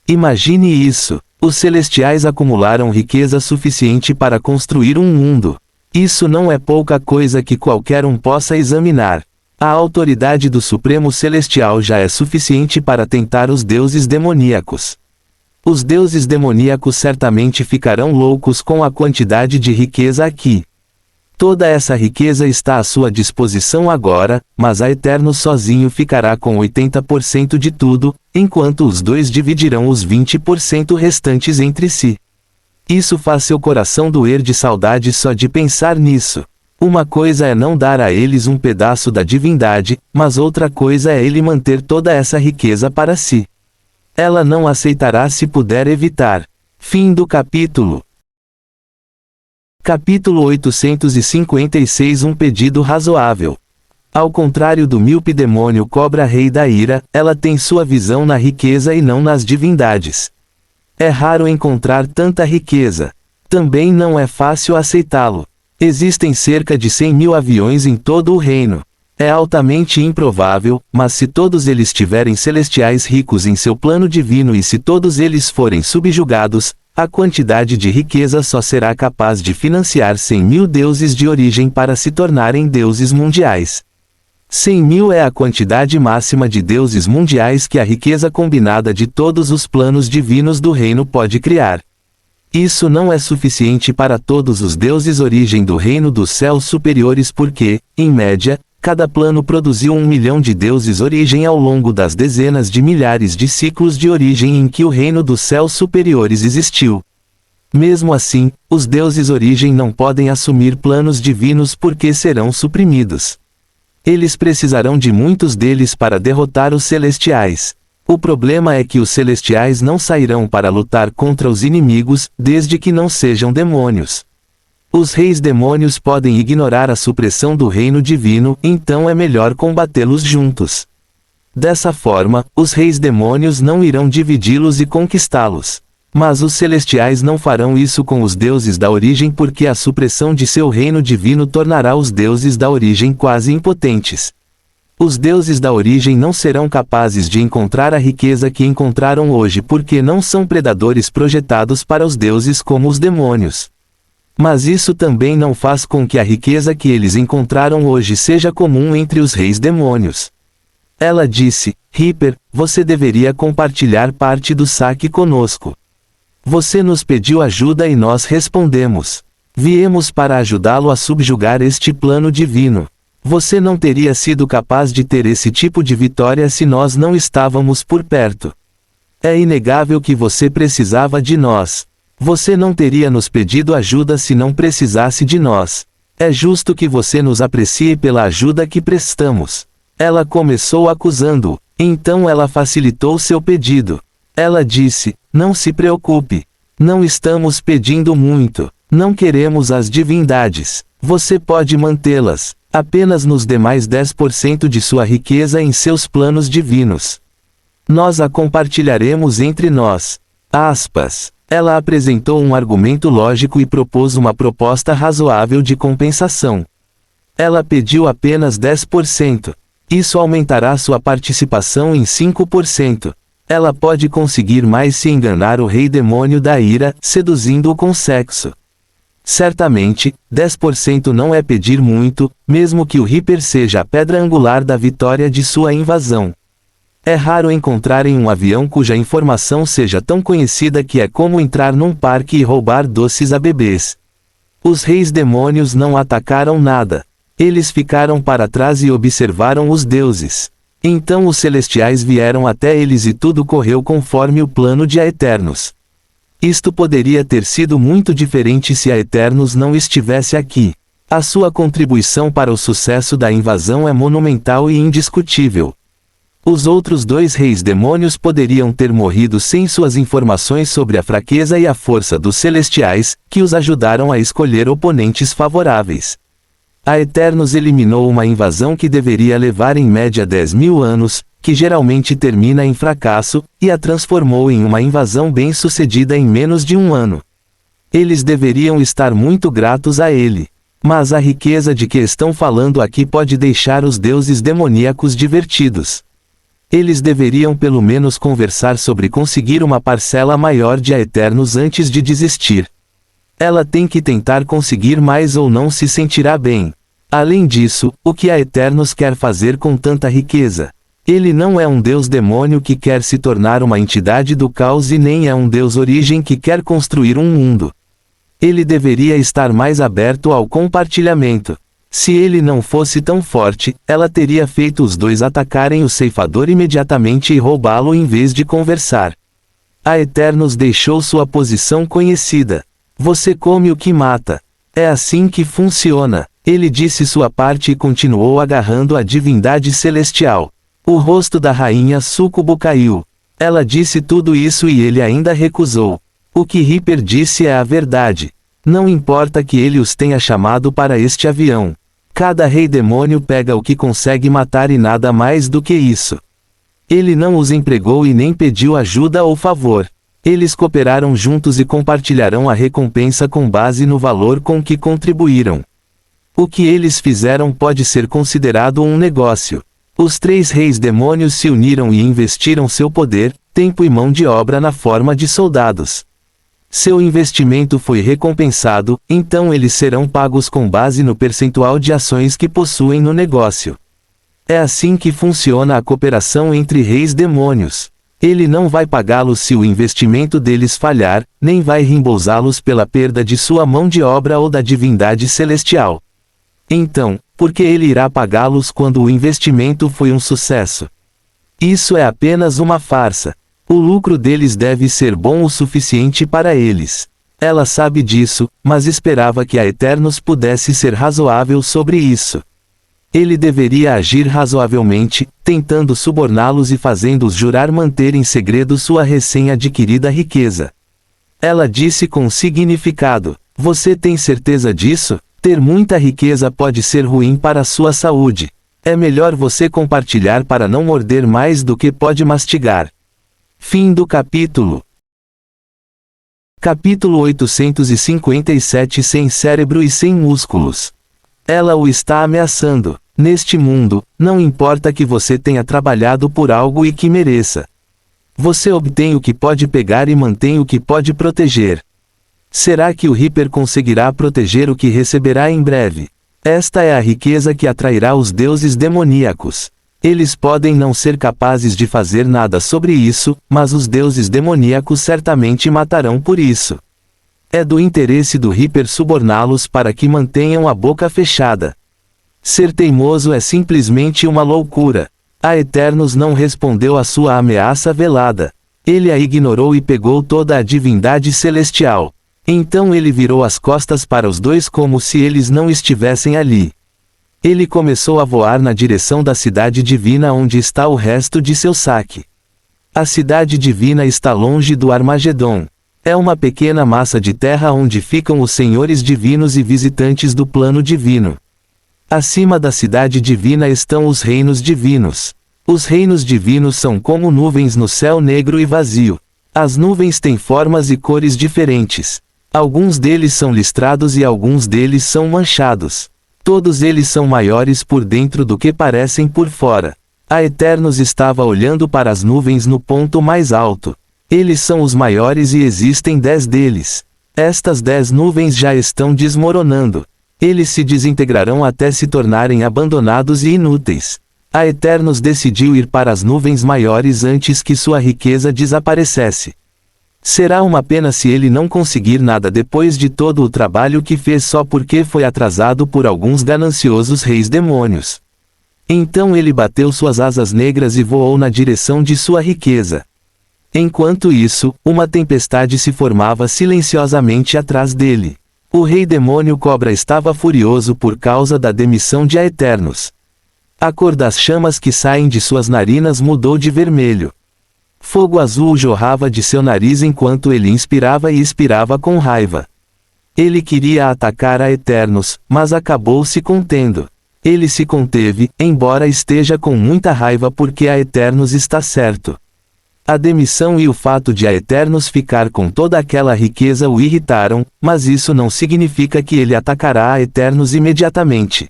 Imagine isso. Os celestiais acumularam riqueza suficiente para construir um mundo. Isso não é pouca coisa que qualquer um possa examinar. A autoridade do Supremo Celestial já é suficiente para tentar os deuses demoníacos. Os deuses demoníacos certamente ficarão loucos com a quantidade de riqueza aqui. Toda essa riqueza está à sua disposição agora, mas a Eterno sozinho ficará com 80% de tudo, enquanto os dois dividirão os 20% restantes entre si. Isso faz seu coração doer de saudade só de pensar nisso. Uma coisa é não dar a eles um pedaço da divindade, mas outra coisa é ele manter toda essa riqueza para si. Ela não aceitará se puder evitar. Fim do capítulo. Capítulo 856 Um pedido razoável. Ao contrário do míope demônio cobra rei da ira, ela tem sua visão na riqueza e não nas divindades. É raro encontrar tanta riqueza. Também não é fácil aceitá-lo. Existem cerca de 100.000 aviões em todo o reino. É altamente improvável, mas se todos eles tiverem celestiais ricos em seu plano divino e se todos eles forem subjugados, a quantidade de riqueza só será capaz de financiar 100.000 deuses de origem para se tornarem deuses mundiais. 100.000 é a quantidade máxima de deuses mundiais que a riqueza combinada de todos os planos divinos do reino pode criar. Isso não é suficiente para todos os deuses origem do reino dos céus superiores porque, em média, Cada plano produziu 1 milhão de deuses origem ao longo das dezenas de milhares de ciclos de origem em que o reino dos céus superiores existiu. Mesmo assim, os deuses origem não podem assumir planos divinos porque serão suprimidos. Eles precisarão de muitos deles para derrotar os celestiais. O problema é que os celestiais não sairão para lutar contra os inimigos, desde que não sejam demônios. Os reis demônios podem ignorar a supressão do reino divino, então é melhor combatê-los juntos. Dessa forma, os reis demônios não irão dividi-los e conquistá-los. Mas os celestiais não farão isso com os deuses da origem porque a supressão de seu reino divino tornará os deuses da origem quase impotentes. Os deuses da origem não serão capazes de encontrar a riqueza que encontraram hoje porque não são predadores projetados para os deuses como os demônios. Mas isso também não faz com que a riqueza que eles encontraram hoje seja comum entre os reis demônios. Ela disse: Reaper, você deveria compartilhar parte do saque conosco. Você nos pediu ajuda e nós respondemos. Viemos para ajudá-lo a subjugar este plano divino. Você não teria sido capaz de ter esse tipo de vitória se nós não estávamos por perto. É inegável que você precisava de nós. Você não teria nos pedido ajuda se não precisasse de nós. É justo que você nos aprecie pela ajuda que prestamos. Ela começou acusando-o. Então ela facilitou seu pedido. Ela disse: não se preocupe. Não estamos pedindo muito. Não queremos as divindades. Você pode mantê-las. Apenas nos dê mais 10% de sua riqueza em seus planos divinos. Nós a compartilharemos entre nós. Aspas. Ela apresentou um argumento lógico e propôs uma proposta razoável de compensação. Ela pediu apenas 10%. Isso aumentará sua participação em 5%. Ela pode conseguir mais se enganar o rei demônio da ira, seduzindo-o com sexo. Certamente, 10% não é pedir muito, mesmo que o Reaper seja a pedra angular da vitória de sua invasão. É raro encontrar em um avião cuja informação seja tão conhecida que é como entrar num parque e roubar doces a bebês. Os reis demônios não atacaram nada. Eles ficaram para trás e observaram os deuses. Então os celestiais vieram até eles e tudo correu conforme o plano de Aeternos. Isto poderia ter sido muito diferente se Aeternos não estivesse aqui. A sua contribuição para o sucesso da invasão é monumental e indiscutível. Os outros dois reis demônios poderiam ter morrido sem suas informações sobre a fraqueza e a força dos celestiais, que os ajudaram a escolher oponentes favoráveis. Aeternos eliminou uma invasão que deveria levar em média 10.000 anos, que geralmente termina em fracasso, e a transformou em uma invasão bem-sucedida em menos de um ano. Eles deveriam estar muito gratos a ele. Mas a riqueza de que estão falando aqui pode deixar os deuses demoníacos divertidos. Eles deveriam pelo menos conversar sobre conseguir uma parcela maior de Aeternos antes de desistir. Ela tem que tentar conseguir mais ou não se sentirá bem. Além disso, o que Aeternos quer fazer com tanta riqueza? Ele não é um deus demônio que quer se tornar uma entidade do caos e nem é um deus origem que quer construir um mundo. Ele deveria estar mais aberto ao compartilhamento. Se ele não fosse tão forte, ela teria feito os dois atacarem o ceifador imediatamente e roubá-lo em vez de conversar. Aeternos deixou sua posição conhecida. Você come o que mata. É assim que funciona. Ele disse sua parte e continuou agarrando a divindade celestial. O rosto da rainha Súcubo caiu. Ela disse tudo isso e ele ainda recusou. O que Reaper disse é a verdade. Não importa que ele os tenha chamado para este avião. Cada rei demônio pega o que consegue matar e nada mais do que isso. Ele não os empregou e nem pediu ajuda ou favor. Eles cooperaram juntos e compartilharão a recompensa com base no valor com que contribuíram. O que eles fizeram pode ser considerado um negócio. Os 3 reis demônios se uniram e investiram seu poder, tempo e mão de obra na forma de soldados. Seu investimento foi recompensado, então eles serão pagos com base no percentual de ações que possuem no negócio. É assim que funciona a cooperação entre reis demônios. Ele não vai pagá-los se o investimento deles falhar, nem vai reembolsá-los pela perda de sua mão de obra ou da divindade celestial. Então, por que ele irá pagá-los quando o investimento foi um sucesso? Isso é apenas uma farsa. O lucro deles deve ser bom o suficiente para eles. Ela sabe disso, mas esperava que a Eternos pudesse ser razoável sobre isso. Ele deveria agir razoavelmente, tentando suborná-los e fazendo-os jurar manter em segredo sua recém-adquirida riqueza. Ela disse com significado: você tem certeza disso? Ter muita riqueza pode ser ruim para a sua saúde. É melhor você compartilhar para não morder mais do que pode mastigar. Fim do capítulo. Capítulo 857. Sem cérebro e sem músculos. Ela o está ameaçando. Neste mundo, não importa que você tenha trabalhado por algo e que mereça. Você obtém o que pode pegar e mantém o que pode proteger. Será que o Reaper conseguirá proteger o que receberá em breve? Esta é a riqueza que atrairá os deuses demoníacos. Eles podem não ser capazes de fazer nada sobre isso, mas os deuses demoníacos certamente matarão por isso. É do interesse do Reaper suborná-los para que mantenham a boca fechada. Ser teimoso é simplesmente uma loucura. A Eternos não respondeu à sua ameaça velada. Ele a ignorou e pegou toda a divindade celestial. Então ele virou as costas para os dois como se eles não estivessem ali. Ele começou a voar na direção da cidade divina onde está o resto de seu saque. A cidade divina está longe do Armagedon. É uma pequena massa de terra onde ficam os senhores divinos e visitantes do plano divino. Acima da cidade divina estão os reinos divinos. Os reinos divinos são como nuvens no céu negro e vazio. As nuvens têm formas e cores diferentes. Alguns deles são listrados e alguns deles são manchados. Todos eles são maiores por dentro do que parecem por fora. A Eternos estava olhando para as nuvens no ponto mais alto. Eles são os maiores e existem 10 deles. Estas 10 nuvens já estão desmoronando. Eles se desintegrarão até se tornarem abandonados e inúteis. A Eternos decidiu ir para as nuvens maiores antes que sua riqueza desaparecesse. Será uma pena se ele não conseguir nada depois de todo o trabalho que fez só porque foi atrasado por alguns gananciosos reis demônios. Então ele bateu suas asas negras e voou na direção de sua riqueza. Enquanto isso, uma tempestade se formava silenciosamente atrás dele. O rei demônio Cobra estava furioso por causa da demissão de Aeternos. A cor das chamas que saem de suas narinas mudou de vermelho. Fogo azul jorrava de seu nariz enquanto ele inspirava e expirava com raiva. Ele queria atacar a Aeternos, mas acabou se contendo. Ele se conteve, embora esteja com muita raiva porque a Aeternos está certo. A demissão e o fato de a Aeternos ficar com toda aquela riqueza o irritaram, mas isso não significa que ele atacará a Aeternos imediatamente.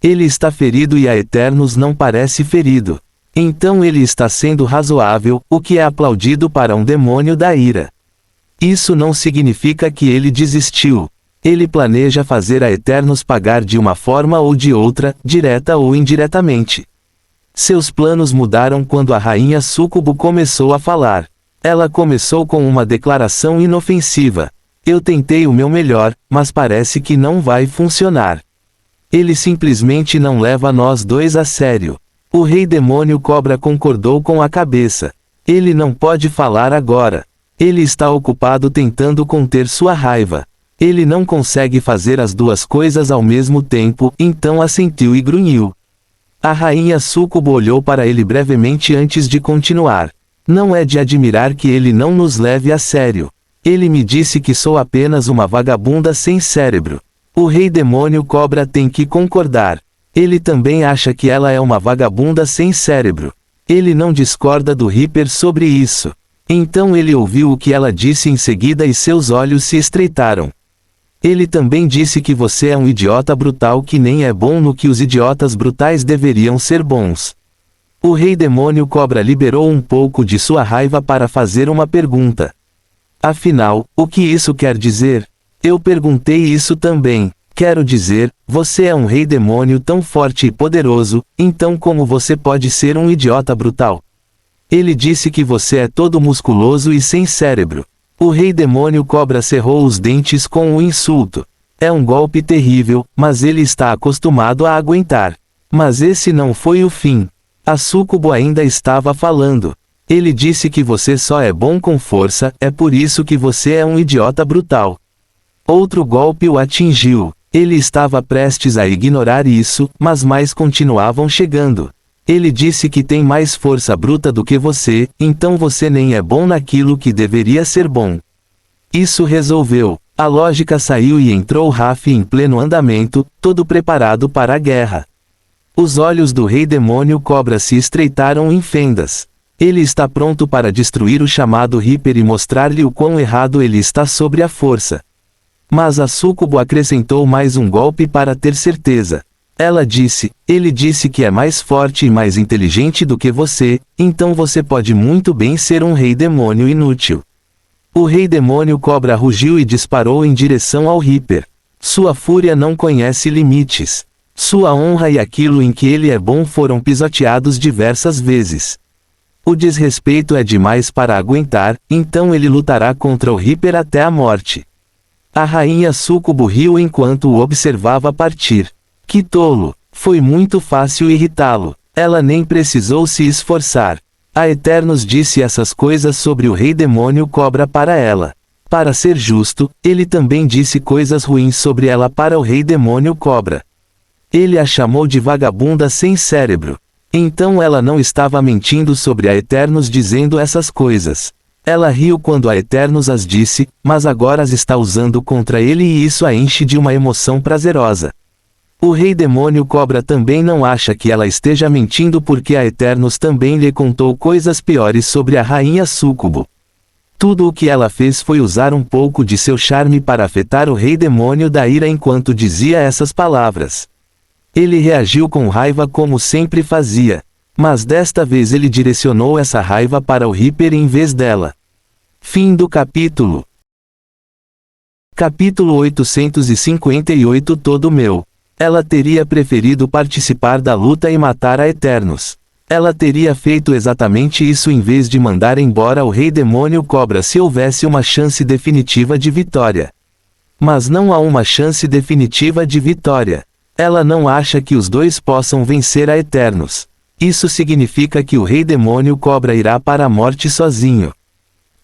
Ele está ferido e a Aeternos não parece ferido. Então ele está sendo razoável, o que é aplaudido para um demônio da ira. Isso não significa que ele desistiu. Ele planeja fazer a Aeternos pagar de uma forma ou de outra, direta ou indiretamente. Seus planos mudaram quando a rainha Súcubo começou a falar. Ela começou com uma declaração inofensiva. Eu tentei o meu melhor, mas parece que não vai funcionar. Ele simplesmente não leva nós dois a sério. O rei demônio Cobra concordou com a cabeça. Ele não pode falar agora. Ele está ocupado tentando conter sua raiva. Ele não consegue fazer as duas coisas ao mesmo tempo, então assentiu e grunhiu. A rainha Súcubo olhou para ele brevemente antes de continuar. Não é de admirar que ele não nos leve a sério. Ele me disse que sou apenas uma vagabunda sem cérebro. O rei demônio Cobra tem que concordar. Ele também acha que ela é uma vagabunda sem cérebro. Ele não discorda do Reaper sobre isso. Então ele ouviu o que ela disse em seguida e seus olhos se estreitaram. Ele também disse que você é um idiota brutal que nem é bom no que os idiotas brutais deveriam ser bons. O rei demônio Cobra liberou um pouco de sua raiva para fazer uma pergunta. Afinal, o que isso quer dizer? Eu perguntei isso também. Quero dizer, você é um rei demônio tão forte e poderoso, então como você pode ser um idiota brutal? Ele disse que você é todo musculoso e sem cérebro. O rei demônio Cobra cerrou os dentes com o insulto. É um golpe terrível, mas ele está acostumado a aguentar. Mas esse não foi o fim. A Sucubo ainda estava falando. Ele disse que você só é bom com força, é por isso que você é um idiota brutal. Outro golpe o atingiu. Ele estava prestes a ignorar isso, mas mais continuavam chegando. Ele disse que tem mais força bruta do que você, então você nem é bom naquilo que deveria ser bom. Isso resolveu. A lógica saiu e entrou Raf em pleno andamento, todo preparado para a guerra. Os olhos do Rei Demônio Cobra se estreitaram em fendas. Ele está pronto para destruir o chamado Reaper e mostrar-lhe o quão errado ele está sobre a força. Mas a Sucubo acrescentou mais um golpe para ter certeza. Ela disse, ele disse que é mais forte e mais inteligente do que você, então você pode muito bem ser um Rei Demônio inútil. O Rei Demônio Cobra rugiu e disparou em direção ao Reaper. Sua fúria não conhece limites. Sua honra e aquilo em que ele é bom foram pisoteados diversas vezes. O desrespeito é demais para aguentar, então ele lutará contra o Reaper até a morte. A rainha Sucubo riu enquanto o observava partir. Que tolo! Foi muito fácil irritá-lo. Ela nem precisou se esforçar. A Eternos disse essas coisas sobre o Rei Demônio Cobra para ela. Para ser justo, ele também disse coisas ruins sobre ela para o Rei Demônio Cobra. Ele a chamou de vagabunda sem cérebro. Então ela não estava mentindo sobre a Eternos dizendo essas coisas. Ela riu quando a Eternos as disse, mas agora as está usando contra ele e isso a enche de uma emoção prazerosa. O Rei Demônio Cobra também não acha que ela esteja mentindo porque a Eternos também lhe contou coisas piores sobre a rainha Sucubo. Tudo o que ela fez foi usar um pouco de seu charme para afetar o Rei Demônio da ira enquanto dizia essas palavras. Ele reagiu com raiva como sempre fazia. Mas desta vez ele direcionou essa raiva para o Reaper em vez dela. Fim do capítulo. Capítulo 858 todo meu. Ela teria preferido participar da luta e matar a Eternos. Ela teria feito exatamente isso em vez de mandar embora o Rei Demônio Cobra se houvesse uma chance definitiva de vitória. Mas não há uma chance definitiva de vitória. Ela não acha que os dois possam vencer a Eternos. Isso significa que o Rei Demônio Cobra irá para a morte sozinho.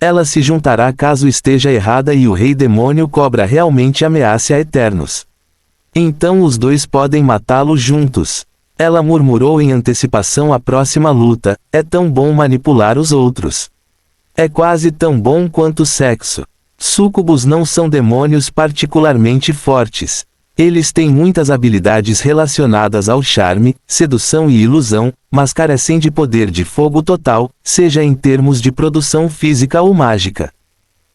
Ela se juntará caso esteja errada e o Rei Demônio Cobra realmente ameace a Eternos. Então os dois podem matá-lo juntos. Ela murmurou em antecipação à próxima luta, é tão bom manipular os outros. É quase tão bom quanto sexo. Sucubos não são demônios particularmente fortes. Eles têm muitas habilidades relacionadas ao charme, sedução e ilusão, mas carecem de poder de fogo total, seja em termos de produção física ou mágica.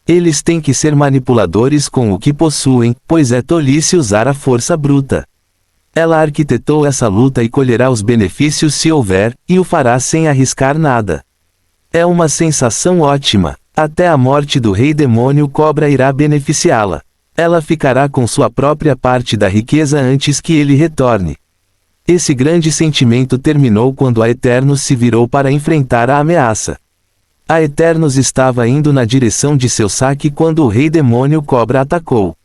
Eles têm que ser manipuladores com o que possuem, pois é tolice usar a força bruta. Ela arquitetou essa luta e colherá os benefícios se houver, e o fará sem arriscar nada. É uma sensação ótima. Até a morte do Rei Demônio Cobra irá beneficiá-la. Ela ficará com sua própria parte da riqueza antes que ele retorne. Esse grande sentimento terminou quando a Eternos se virou para enfrentar a ameaça. A Eternos estava indo na direção de seu saque quando o Rei Demônio Cobra atacou.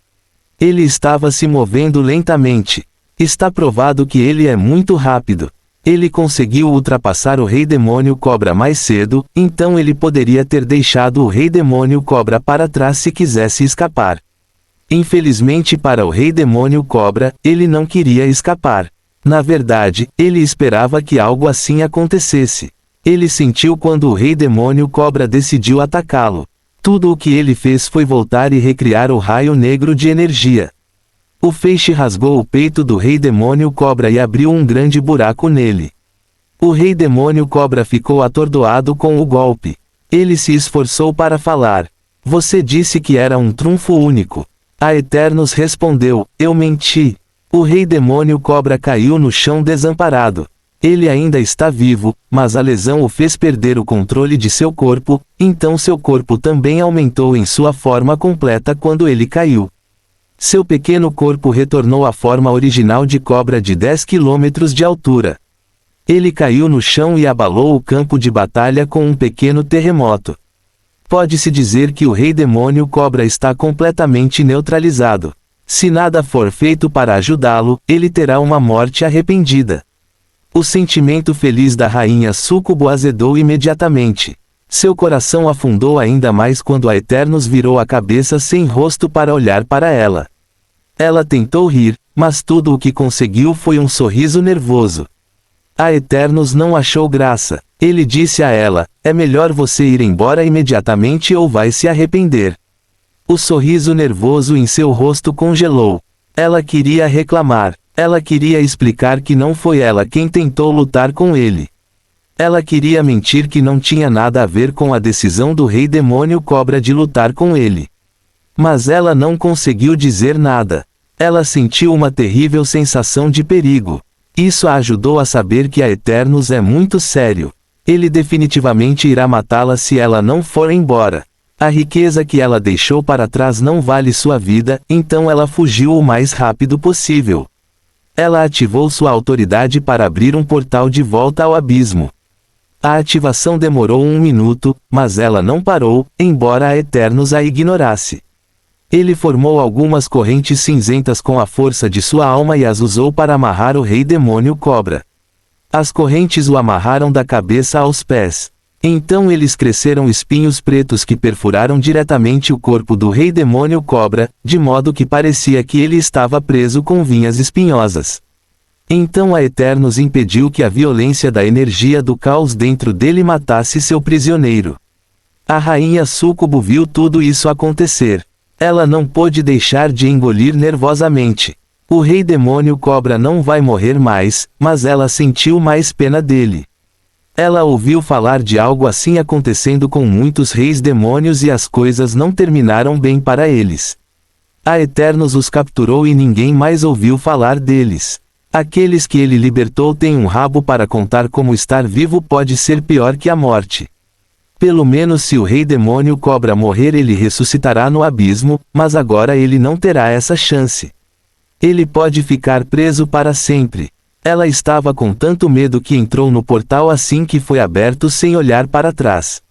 Ele estava se movendo lentamente. Está provado que ele é muito rápido. Ele conseguiu ultrapassar o Rei Demônio Cobra mais cedo, então ele poderia ter deixado o Rei Demônio Cobra para trás se quisesse escapar. Infelizmente para o Rei Demônio Cobra, ele não queria escapar. Na verdade, ele esperava que algo assim acontecesse. Ele sentiu quando o Rei Demônio Cobra decidiu atacá-lo. Tudo o que ele fez foi voltar e recriar o raio negro de energia. O feixe rasgou o peito do Rei Demônio Cobra e abriu um grande buraco nele. O Rei Demônio Cobra ficou atordoado com o golpe. Ele se esforçou para falar. Você disse que era um trunfo único. A Eternos respondeu, eu menti. O Rei Demônio Cobra caiu no chão desamparado. Ele ainda está vivo, mas a lesão o fez perder o controle de seu corpo, então seu corpo também aumentou em sua forma completa quando ele caiu. Seu pequeno corpo retornou à forma original de cobra de 10 km de altura. Ele caiu no chão e abalou o campo de batalha com um pequeno terremoto. Pode-se dizer que o Rei Demônio Cobra está completamente neutralizado. Se nada for feito para ajudá-lo, ele terá uma morte arrependida. O sentimento feliz da rainha Súcubo azedou imediatamente. Seu coração afundou ainda mais quando a Eternos virou a cabeça sem rosto para olhar para ela. Ela tentou rir, mas tudo o que conseguiu foi um sorriso nervoso. A Eternos não achou graça. Ele disse a ela: é melhor você ir embora imediatamente ou vai se arrepender. O sorriso nervoso em seu rosto congelou. Ela queria reclamar. Ela queria explicar que não foi ela quem tentou lutar com ele. Ela queria mentir que não tinha nada a ver com a decisão do rei demônio cobra de lutar com ele. Mas ela não conseguiu dizer nada. Ela sentiu uma terrível sensação de perigo. Isso a ajudou a saber que a Eternos é muito sério. Ele definitivamente irá matá-la se ela não for embora. A riqueza que ela deixou para trás não vale sua vida, então ela fugiu o mais rápido possível. Ela ativou sua autoridade para abrir um portal de volta ao abismo. A ativação demorou 1 minuto, mas ela não parou, embora a Eternos a ignorasse. Ele formou algumas correntes cinzentas com a força de sua alma e as usou para amarrar o rei demônio cobra. As correntes o amarraram da cabeça aos pés. Então eles cresceram espinhos pretos que perfuraram diretamente o corpo do rei demônio cobra, de modo que parecia que ele estava preso com vinhas espinhosas. Então a Eternos impediu que a violência da energia do caos dentro dele matasse seu prisioneiro. A rainha Súcubo viu tudo isso acontecer. Ela não pôde deixar de engolir nervosamente. O rei demônio cobra não vai morrer mais, mas ela sentiu mais pena dele. Ela ouviu falar de algo assim acontecendo com muitos reis demônios e as coisas não terminaram bem para eles. A Eternos os capturou e ninguém mais ouviu falar deles. Aqueles que ele libertou têm um rabo para contar como estar vivo pode ser pior que a morte. Pelo menos se o rei demônio cobra morrer ele ressuscitará no abismo, mas agora ele não terá essa chance. Ele pode ficar preso para sempre. Ela estava com tanto medo que entrou no portal assim que foi aberto sem olhar para trás.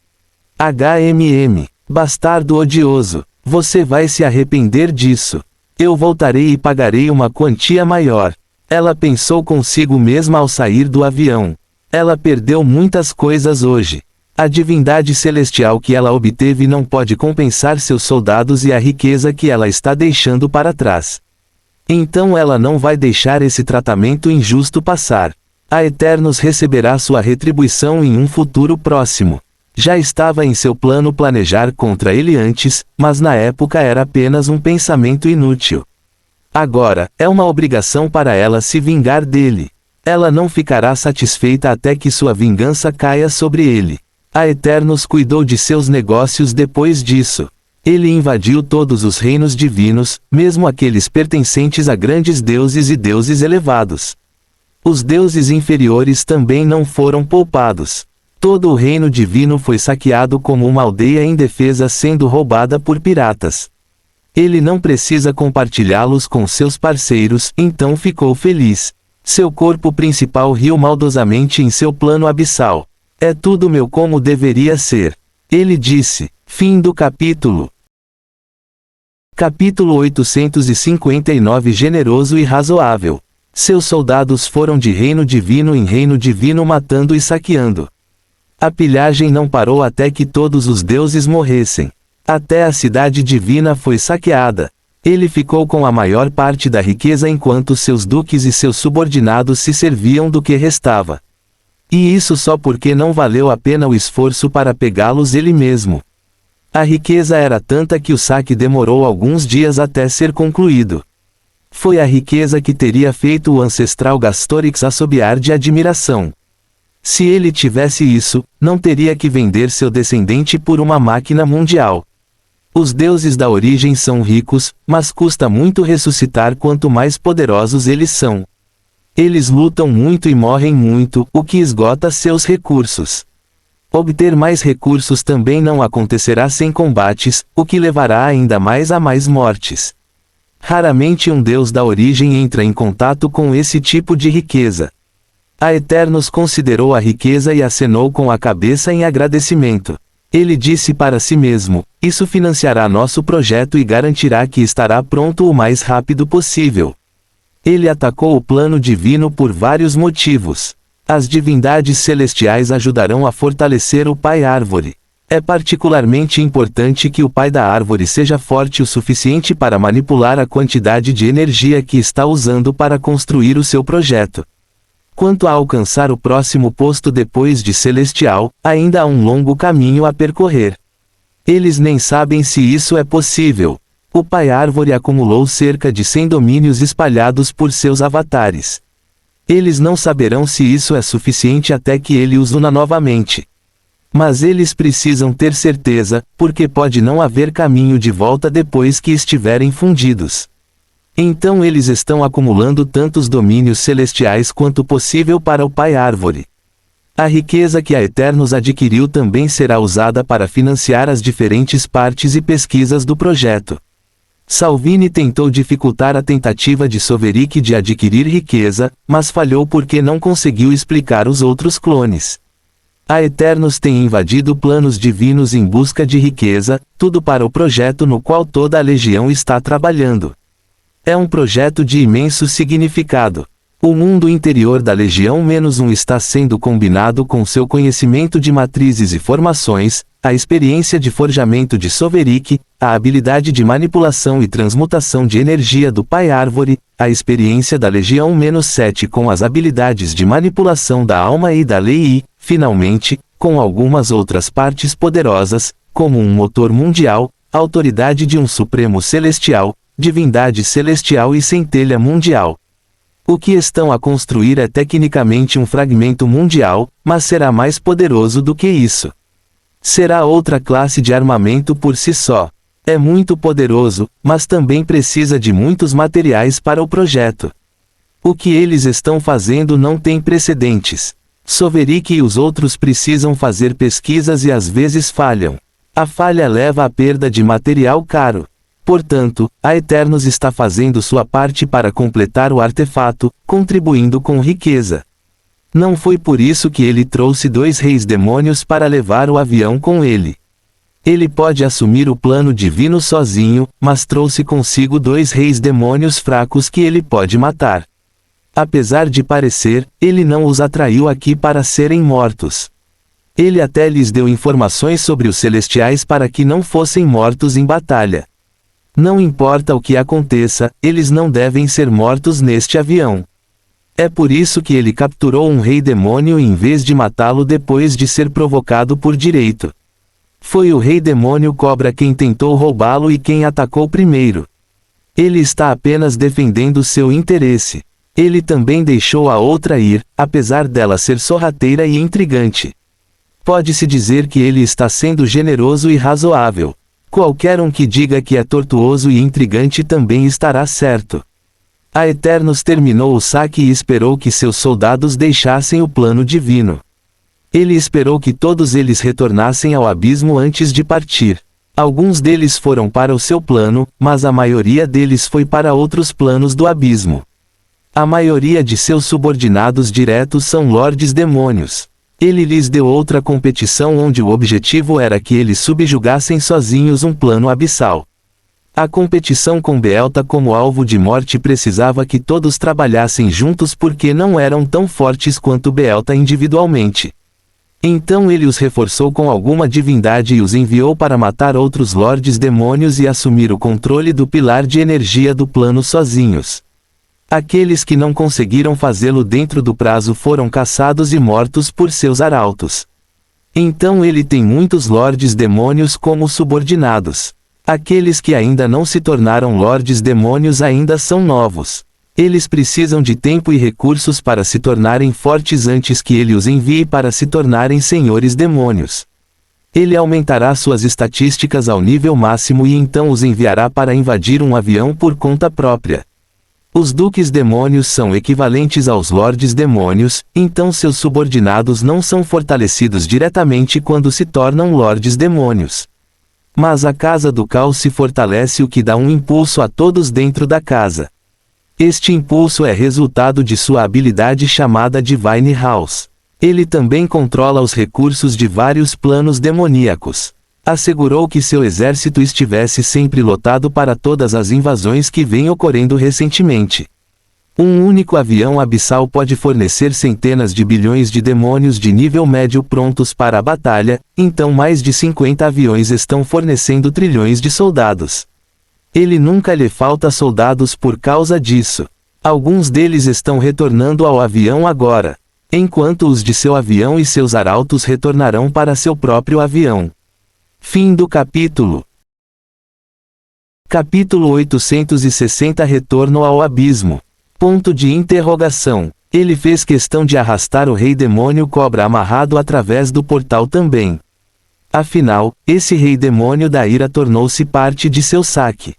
Bastardo odioso, você vai se arrepender disso. Eu voltarei e pagarei uma quantia maior. Ela pensou consigo mesma ao sair do avião. Ela perdeu muitas coisas hoje. A divindade celestial que ela obteve não pode compensar seus soldados e a riqueza que ela está deixando para trás. Então ela não vai deixar esse tratamento injusto passar. A Eternos receberá sua retribuição em um futuro próximo. Já estava em seu plano planejar contra ele antes, mas na época era apenas um pensamento inútil. Agora, é uma obrigação para ela se vingar dele. Ela não ficará satisfeita até que sua vingança caia sobre ele. A Eternos cuidou de seus negócios depois disso. Ele invadiu todos os reinos divinos, mesmo aqueles pertencentes a grandes deuses e deuses elevados. Os deuses inferiores também não foram poupados. Todo o reino divino foi saqueado como uma aldeia indefesa sendo roubada por piratas. Ele não precisa compartilhá-los com seus parceiros, então ficou feliz. Seu corpo principal riu maldosamente em seu plano abissal. É tudo meu como deveria ser. Ele disse. Fim do capítulo. Capítulo 859 Generoso e razoável. Seus soldados foram de reino divino em reino divino matando e saqueando. A pilhagem não parou até que todos os deuses morressem. Até a cidade divina foi saqueada. Ele ficou com a maior parte da riqueza enquanto seus duques e seus subordinados se serviam do que restava. E isso só porque não valeu a pena o esforço para pegá-los ele mesmo. A riqueza era tanta que o saque demorou alguns dias até ser concluído. Foi a riqueza que teria feito o ancestral Gastorix assobiar de admiração. Se ele tivesse isso, não teria que vender seu descendente por uma máquina mundial. Os deuses da origem são ricos, mas custa muito ressuscitar quanto mais poderosos eles são. Eles lutam muito e morrem muito, o que esgota seus recursos. Obter mais recursos também não acontecerá sem combates, o que levará ainda mais a mais mortes. Raramente um deus da origem entra em contato com esse tipo de riqueza. A Eternos considerou a riqueza e acenou com a cabeça em agradecimento. Ele disse para si mesmo: isso financiará nosso projeto e garantirá que estará pronto o mais rápido possível. Ele atacou o plano divino por vários motivos. As divindades celestiais ajudarão a fortalecer o Pai Árvore. É particularmente importante que o Pai da Árvore seja forte o suficiente para manipular a quantidade de energia que está usando para construir o seu projeto. Quanto a alcançar o próximo posto depois de Celestial, ainda há um longo caminho a percorrer. Eles nem sabem se isso é possível. O Pai Árvore acumulou cerca de 100 domínios espalhados por seus avatares. Eles não saberão se isso é suficiente até que ele os una novamente. Mas eles precisam ter certeza, porque pode não haver caminho de volta depois que estiverem fundidos. Então eles estão acumulando tantos domínios celestiais quanto possível para o Pai Árvore. A riqueza que a Eternos adquiriu também será usada para financiar as diferentes partes e pesquisas do projeto. Salvini tentou dificultar a tentativa de Soverick de adquirir riqueza, mas falhou porque não conseguiu explicar os outros clones. A Eternos tem invadido planos divinos em busca de riqueza, tudo para o projeto no qual toda a Legião está trabalhando. É um projeto de imenso significado. O mundo interior da Legião-1 está sendo combinado com seu conhecimento de matrizes e formações, a experiência de forjamento de Soverick, a habilidade de manipulação e transmutação de energia do Pai Árvore, a experiência da Legião-7 com as habilidades de manipulação da alma e da lei e, finalmente, com algumas outras partes poderosas, como um motor mundial, autoridade de um Supremo Celestial, divindade celestial e centelha mundial. O que estão a construir é tecnicamente um fragmento mundial, mas será mais poderoso do que isso. Será outra classe de armamento por si só. É muito poderoso, mas também precisa de muitos materiais para o projeto. O que eles estão fazendo não tem precedentes. Soverick e os outros precisam fazer pesquisas e às vezes falham. A falha leva à perda de material caro. Portanto, a Eternos está fazendo sua parte para completar o artefato, contribuindo com riqueza. Não foi por isso que ele trouxe 2 reis demônios para levar o avião com ele. Ele pode assumir o plano divino sozinho, mas trouxe consigo 2 reis demônios fracos que ele pode matar. Apesar de parecer, ele não os atraiu aqui para serem mortos. Ele até lhes deu informações sobre os celestiais para que não fossem mortos em batalha. Não importa o que aconteça, eles não devem ser mortos neste avião. É por isso que ele capturou um rei demônio em vez de matá-lo depois de ser provocado por direito. Foi o rei demônio cobra quem tentou roubá-lo e quem atacou primeiro. Ele está apenas defendendo seu interesse. Ele também deixou a outra ir, apesar dela ser sorrateira e intrigante. Pode-se dizer que ele está sendo generoso e razoável. Qualquer um que diga que é tortuoso e intrigante também estará certo. A Eternos terminou o saque e esperou que seus soldados deixassem o plano divino. Ele esperou que todos eles retornassem ao abismo antes de partir. Alguns deles foram para o seu plano, mas a maioria deles foi para outros planos do abismo. A maioria de seus subordinados diretos são lordes demônios. Ele lhes deu outra competição onde o objetivo era que eles subjugassem sozinhos um plano abissal. A competição com Beelta como alvo de morte precisava que todos trabalhassem juntos porque não eram tão fortes quanto Beelta individualmente. Então ele os reforçou com alguma divindade e os enviou para matar outros lordes demônios e assumir o controle do pilar de energia do plano sozinhos. Aqueles que não conseguiram fazê-lo dentro do prazo foram caçados e mortos por seus arautos. Então ele tem muitos lordes demônios como subordinados. Aqueles que ainda não se tornaram lordes demônios ainda são novos. Eles precisam de tempo e recursos para se tornarem fortes antes que ele os envie para se tornarem senhores demônios. Ele aumentará suas estatísticas ao nível máximo e então os enviará para invadir um avião por conta própria. Os duques demônios são equivalentes aos lordes demônios, então seus subordinados não são fortalecidos diretamente quando se tornam lordes demônios. Mas a casa do caos se fortalece, o que dá um impulso a todos dentro da casa. Este impulso é resultado de sua habilidade chamada Divine House. Ele também controla os recursos de vários planos demoníacos. Assegurou que seu exército estivesse sempre lotado para todas as invasões que vêm ocorrendo recentemente. Um único avião abissal pode fornecer centenas de bilhões de demônios de nível médio prontos para a batalha, então mais de 50 aviões estão fornecendo trilhões de soldados. Ele nunca lhe falta soldados por causa disso. Alguns deles estão retornando ao avião agora, enquanto os de seu avião e seus arautos retornarão para seu próprio avião. Fim do capítulo. Capítulo 860 Retorno ao abismo. Ponto de interrogação. Ele fez questão de arrastar o rei demônio cobra amarrado através do portal também. Afinal, esse rei demônio da ira tornou-se parte de seu saque.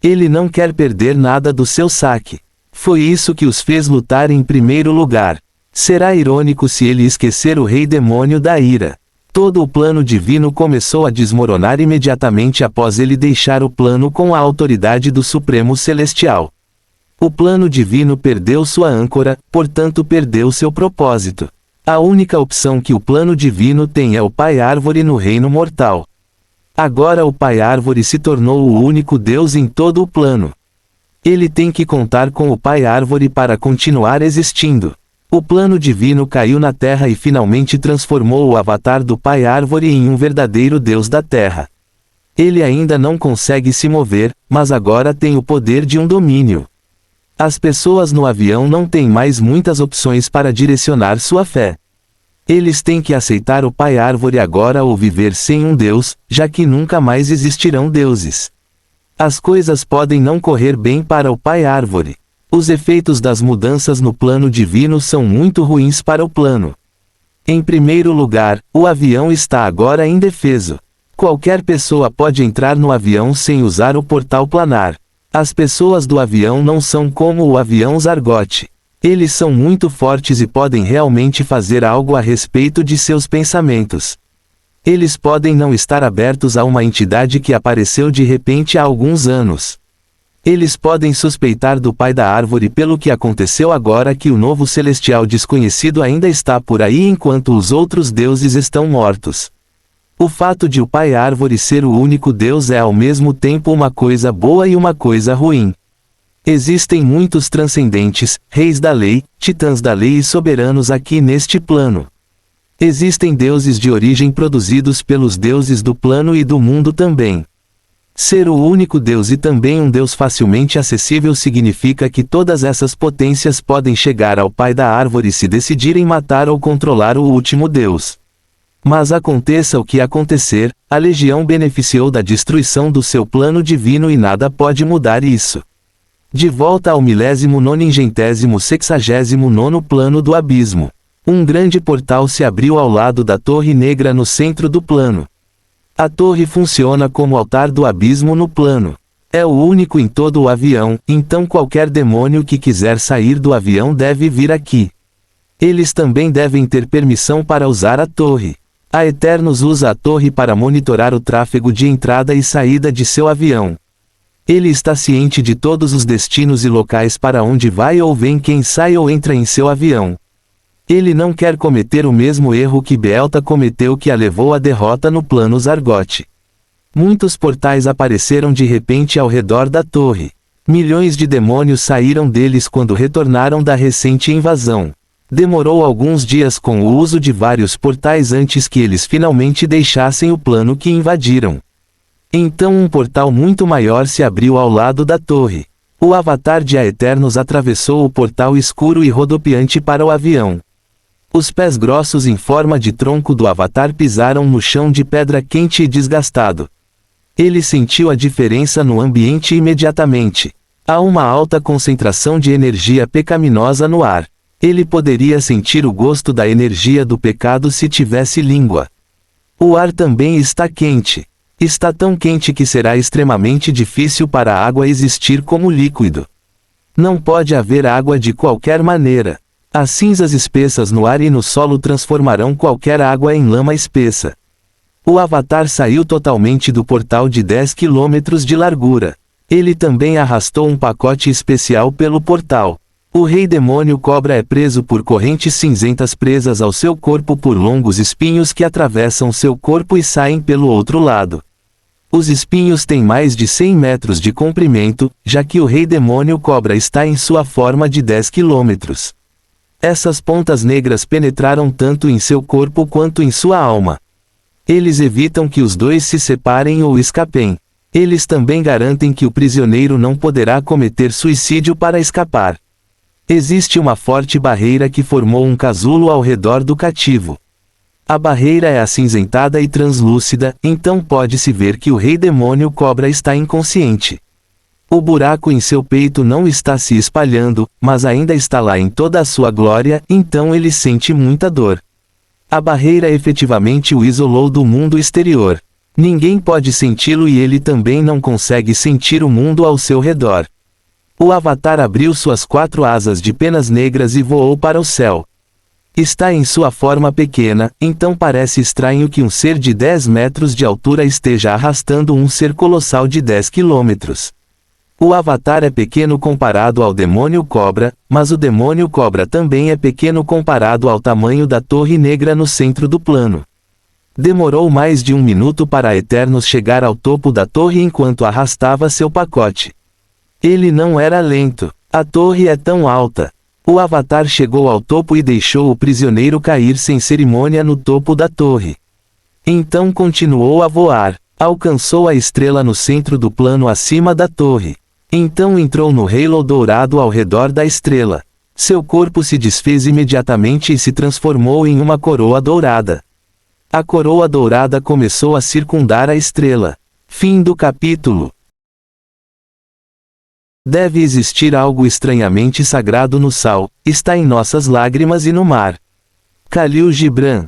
Ele não quer perder nada do seu saque. Foi isso que os fez lutar em primeiro lugar. Será irônico se ele esquecer o rei demônio da ira. Todo o plano divino começou a desmoronar imediatamente após ele deixar o plano com a autoridade do Supremo Celestial. O plano divino perdeu sua âncora, portanto perdeu seu propósito. A única opção que o plano divino tem é o Pai Árvore no reino mortal. Agora o Pai Árvore se tornou o único Deus em todo o plano. Ele tem que contar com o Pai Árvore para continuar existindo. O plano divino caiu na Terra e finalmente transformou o avatar do Pai Árvore em um verdadeiro Deus da Terra. Ele ainda não consegue se mover, mas agora tem o poder de um domínio. As pessoas no avião não têm mais muitas opções para direcionar sua fé. Eles têm que aceitar o Pai Árvore agora ou viver sem um Deus, já que nunca mais existirão deuses. As coisas podem não correr bem para o Pai Árvore. Os efeitos das mudanças no plano divino são muito ruins para o plano. Em primeiro lugar, o avião está agora indefeso. Qualquer pessoa pode entrar no avião sem usar o portal planar. As pessoas do avião não são como o avião Zargote. Eles são muito fortes e podem realmente fazer algo a respeito de seus pensamentos. Eles podem não estar abertos a uma entidade que apareceu de repente há alguns anos. Eles podem suspeitar do Pai da Árvore pelo que aconteceu agora que o novo celestial desconhecido ainda está por aí enquanto os outros deuses estão mortos. O fato de o Pai Árvore ser o único Deus é ao mesmo tempo uma coisa boa e uma coisa ruim. Existem muitos transcendentes, reis da lei, titãs da lei e soberanos aqui neste plano. Existem deuses de origem produzidos pelos deuses do plano e do mundo também. Ser o único Deus e também um Deus facilmente acessível significa que todas essas potências podem chegar ao Pai da Árvore se decidirem matar ou controlar o último Deus. Mas aconteça o que acontecer, a Legião beneficiou da destruição do seu plano divino e nada pode mudar isso. De volta ao 1969º plano do abismo. Um grande portal se abriu ao lado da Torre Negra no centro do plano. A torre funciona como altar do abismo no plano. É o único em todo o avião, então qualquer demônio que quiser sair do avião deve vir aqui. Eles também devem ter permissão para usar a torre. A Eternos usa a torre para monitorar o tráfego de entrada e saída de seu avião. Ele está ciente de todos os destinos e locais para onde vai ou vem quem sai ou entra em seu avião. Ele não quer cometer o mesmo erro que Beelta cometeu que a levou à derrota no plano Zargote. Muitos portais apareceram de repente ao redor da torre. Milhões de demônios saíram deles quando retornaram da recente invasão. Demorou alguns dias com o uso de vários portais antes que eles finalmente deixassem o plano que invadiram. Então um portal muito maior se abriu ao lado da torre. O avatar de Aeternos atravessou o portal escuro e rodopiante para o avião. Os pés grossos em forma de tronco do avatar pisaram no chão de pedra quente e desgastado. Ele sentiu a diferença no ambiente imediatamente. Há uma alta concentração de energia pecaminosa no ar. Ele poderia sentir o gosto da energia do pecado se tivesse língua. O ar também está quente. Está tão quente que será extremamente difícil para a água existir como líquido. Não pode haver água de qualquer maneira. As cinzas espessas no ar e no solo transformarão qualquer água em lama espessa. O avatar saiu totalmente do portal de 10 km de largura. Ele também arrastou um pacote especial pelo portal. O rei demônio cobra é preso por correntes cinzentas presas ao seu corpo por longos espinhos que atravessam seu corpo e saem pelo outro lado. Os espinhos têm mais de 100 metros de comprimento, já que o rei demônio cobra está em sua forma de 10 quilômetros. Essas pontas negras penetraram tanto em seu corpo quanto em sua alma. Eles evitam que os dois se separem ou escapem. Eles também garantem que o prisioneiro não poderá cometer suicídio para escapar. Existe uma forte barreira que formou um casulo ao redor do cativo. A barreira é acinzentada e translúcida, então pode-se ver que o rei demônio cobra está inconsciente. O buraco em seu peito não está se espalhando, mas ainda está lá em toda a sua glória, então ele sente muita dor. A barreira efetivamente o isolou do mundo exterior. Ninguém pode senti-lo e ele também não consegue sentir o mundo ao seu redor. O Avatar abriu suas 4 asas de penas negras e voou para o céu. Está em sua forma pequena, então parece estranho que um ser de 10 metros de altura esteja arrastando um ser colossal de 10 quilômetros. O Avatar é pequeno comparado ao demônio cobra, mas o demônio cobra também é pequeno comparado ao tamanho da torre negra no centro do plano. Demorou mais de 1 minuto para Eternos chegar ao topo da torre enquanto arrastava seu pacote. Ele não era lento. A torre é tão alta. O Avatar chegou ao topo e deixou o prisioneiro cair sem cerimônia no topo da torre. Então continuou a voar. Alcançou a estrela no centro do plano acima da torre. Então entrou no halo dourado ao redor da estrela. Seu corpo se desfez imediatamente e se transformou em uma coroa dourada. A coroa dourada começou a circundar a estrela. Fim do capítulo. Deve existir algo estranhamente sagrado no sal, está em nossas lágrimas e no mar. Khalil Gibran.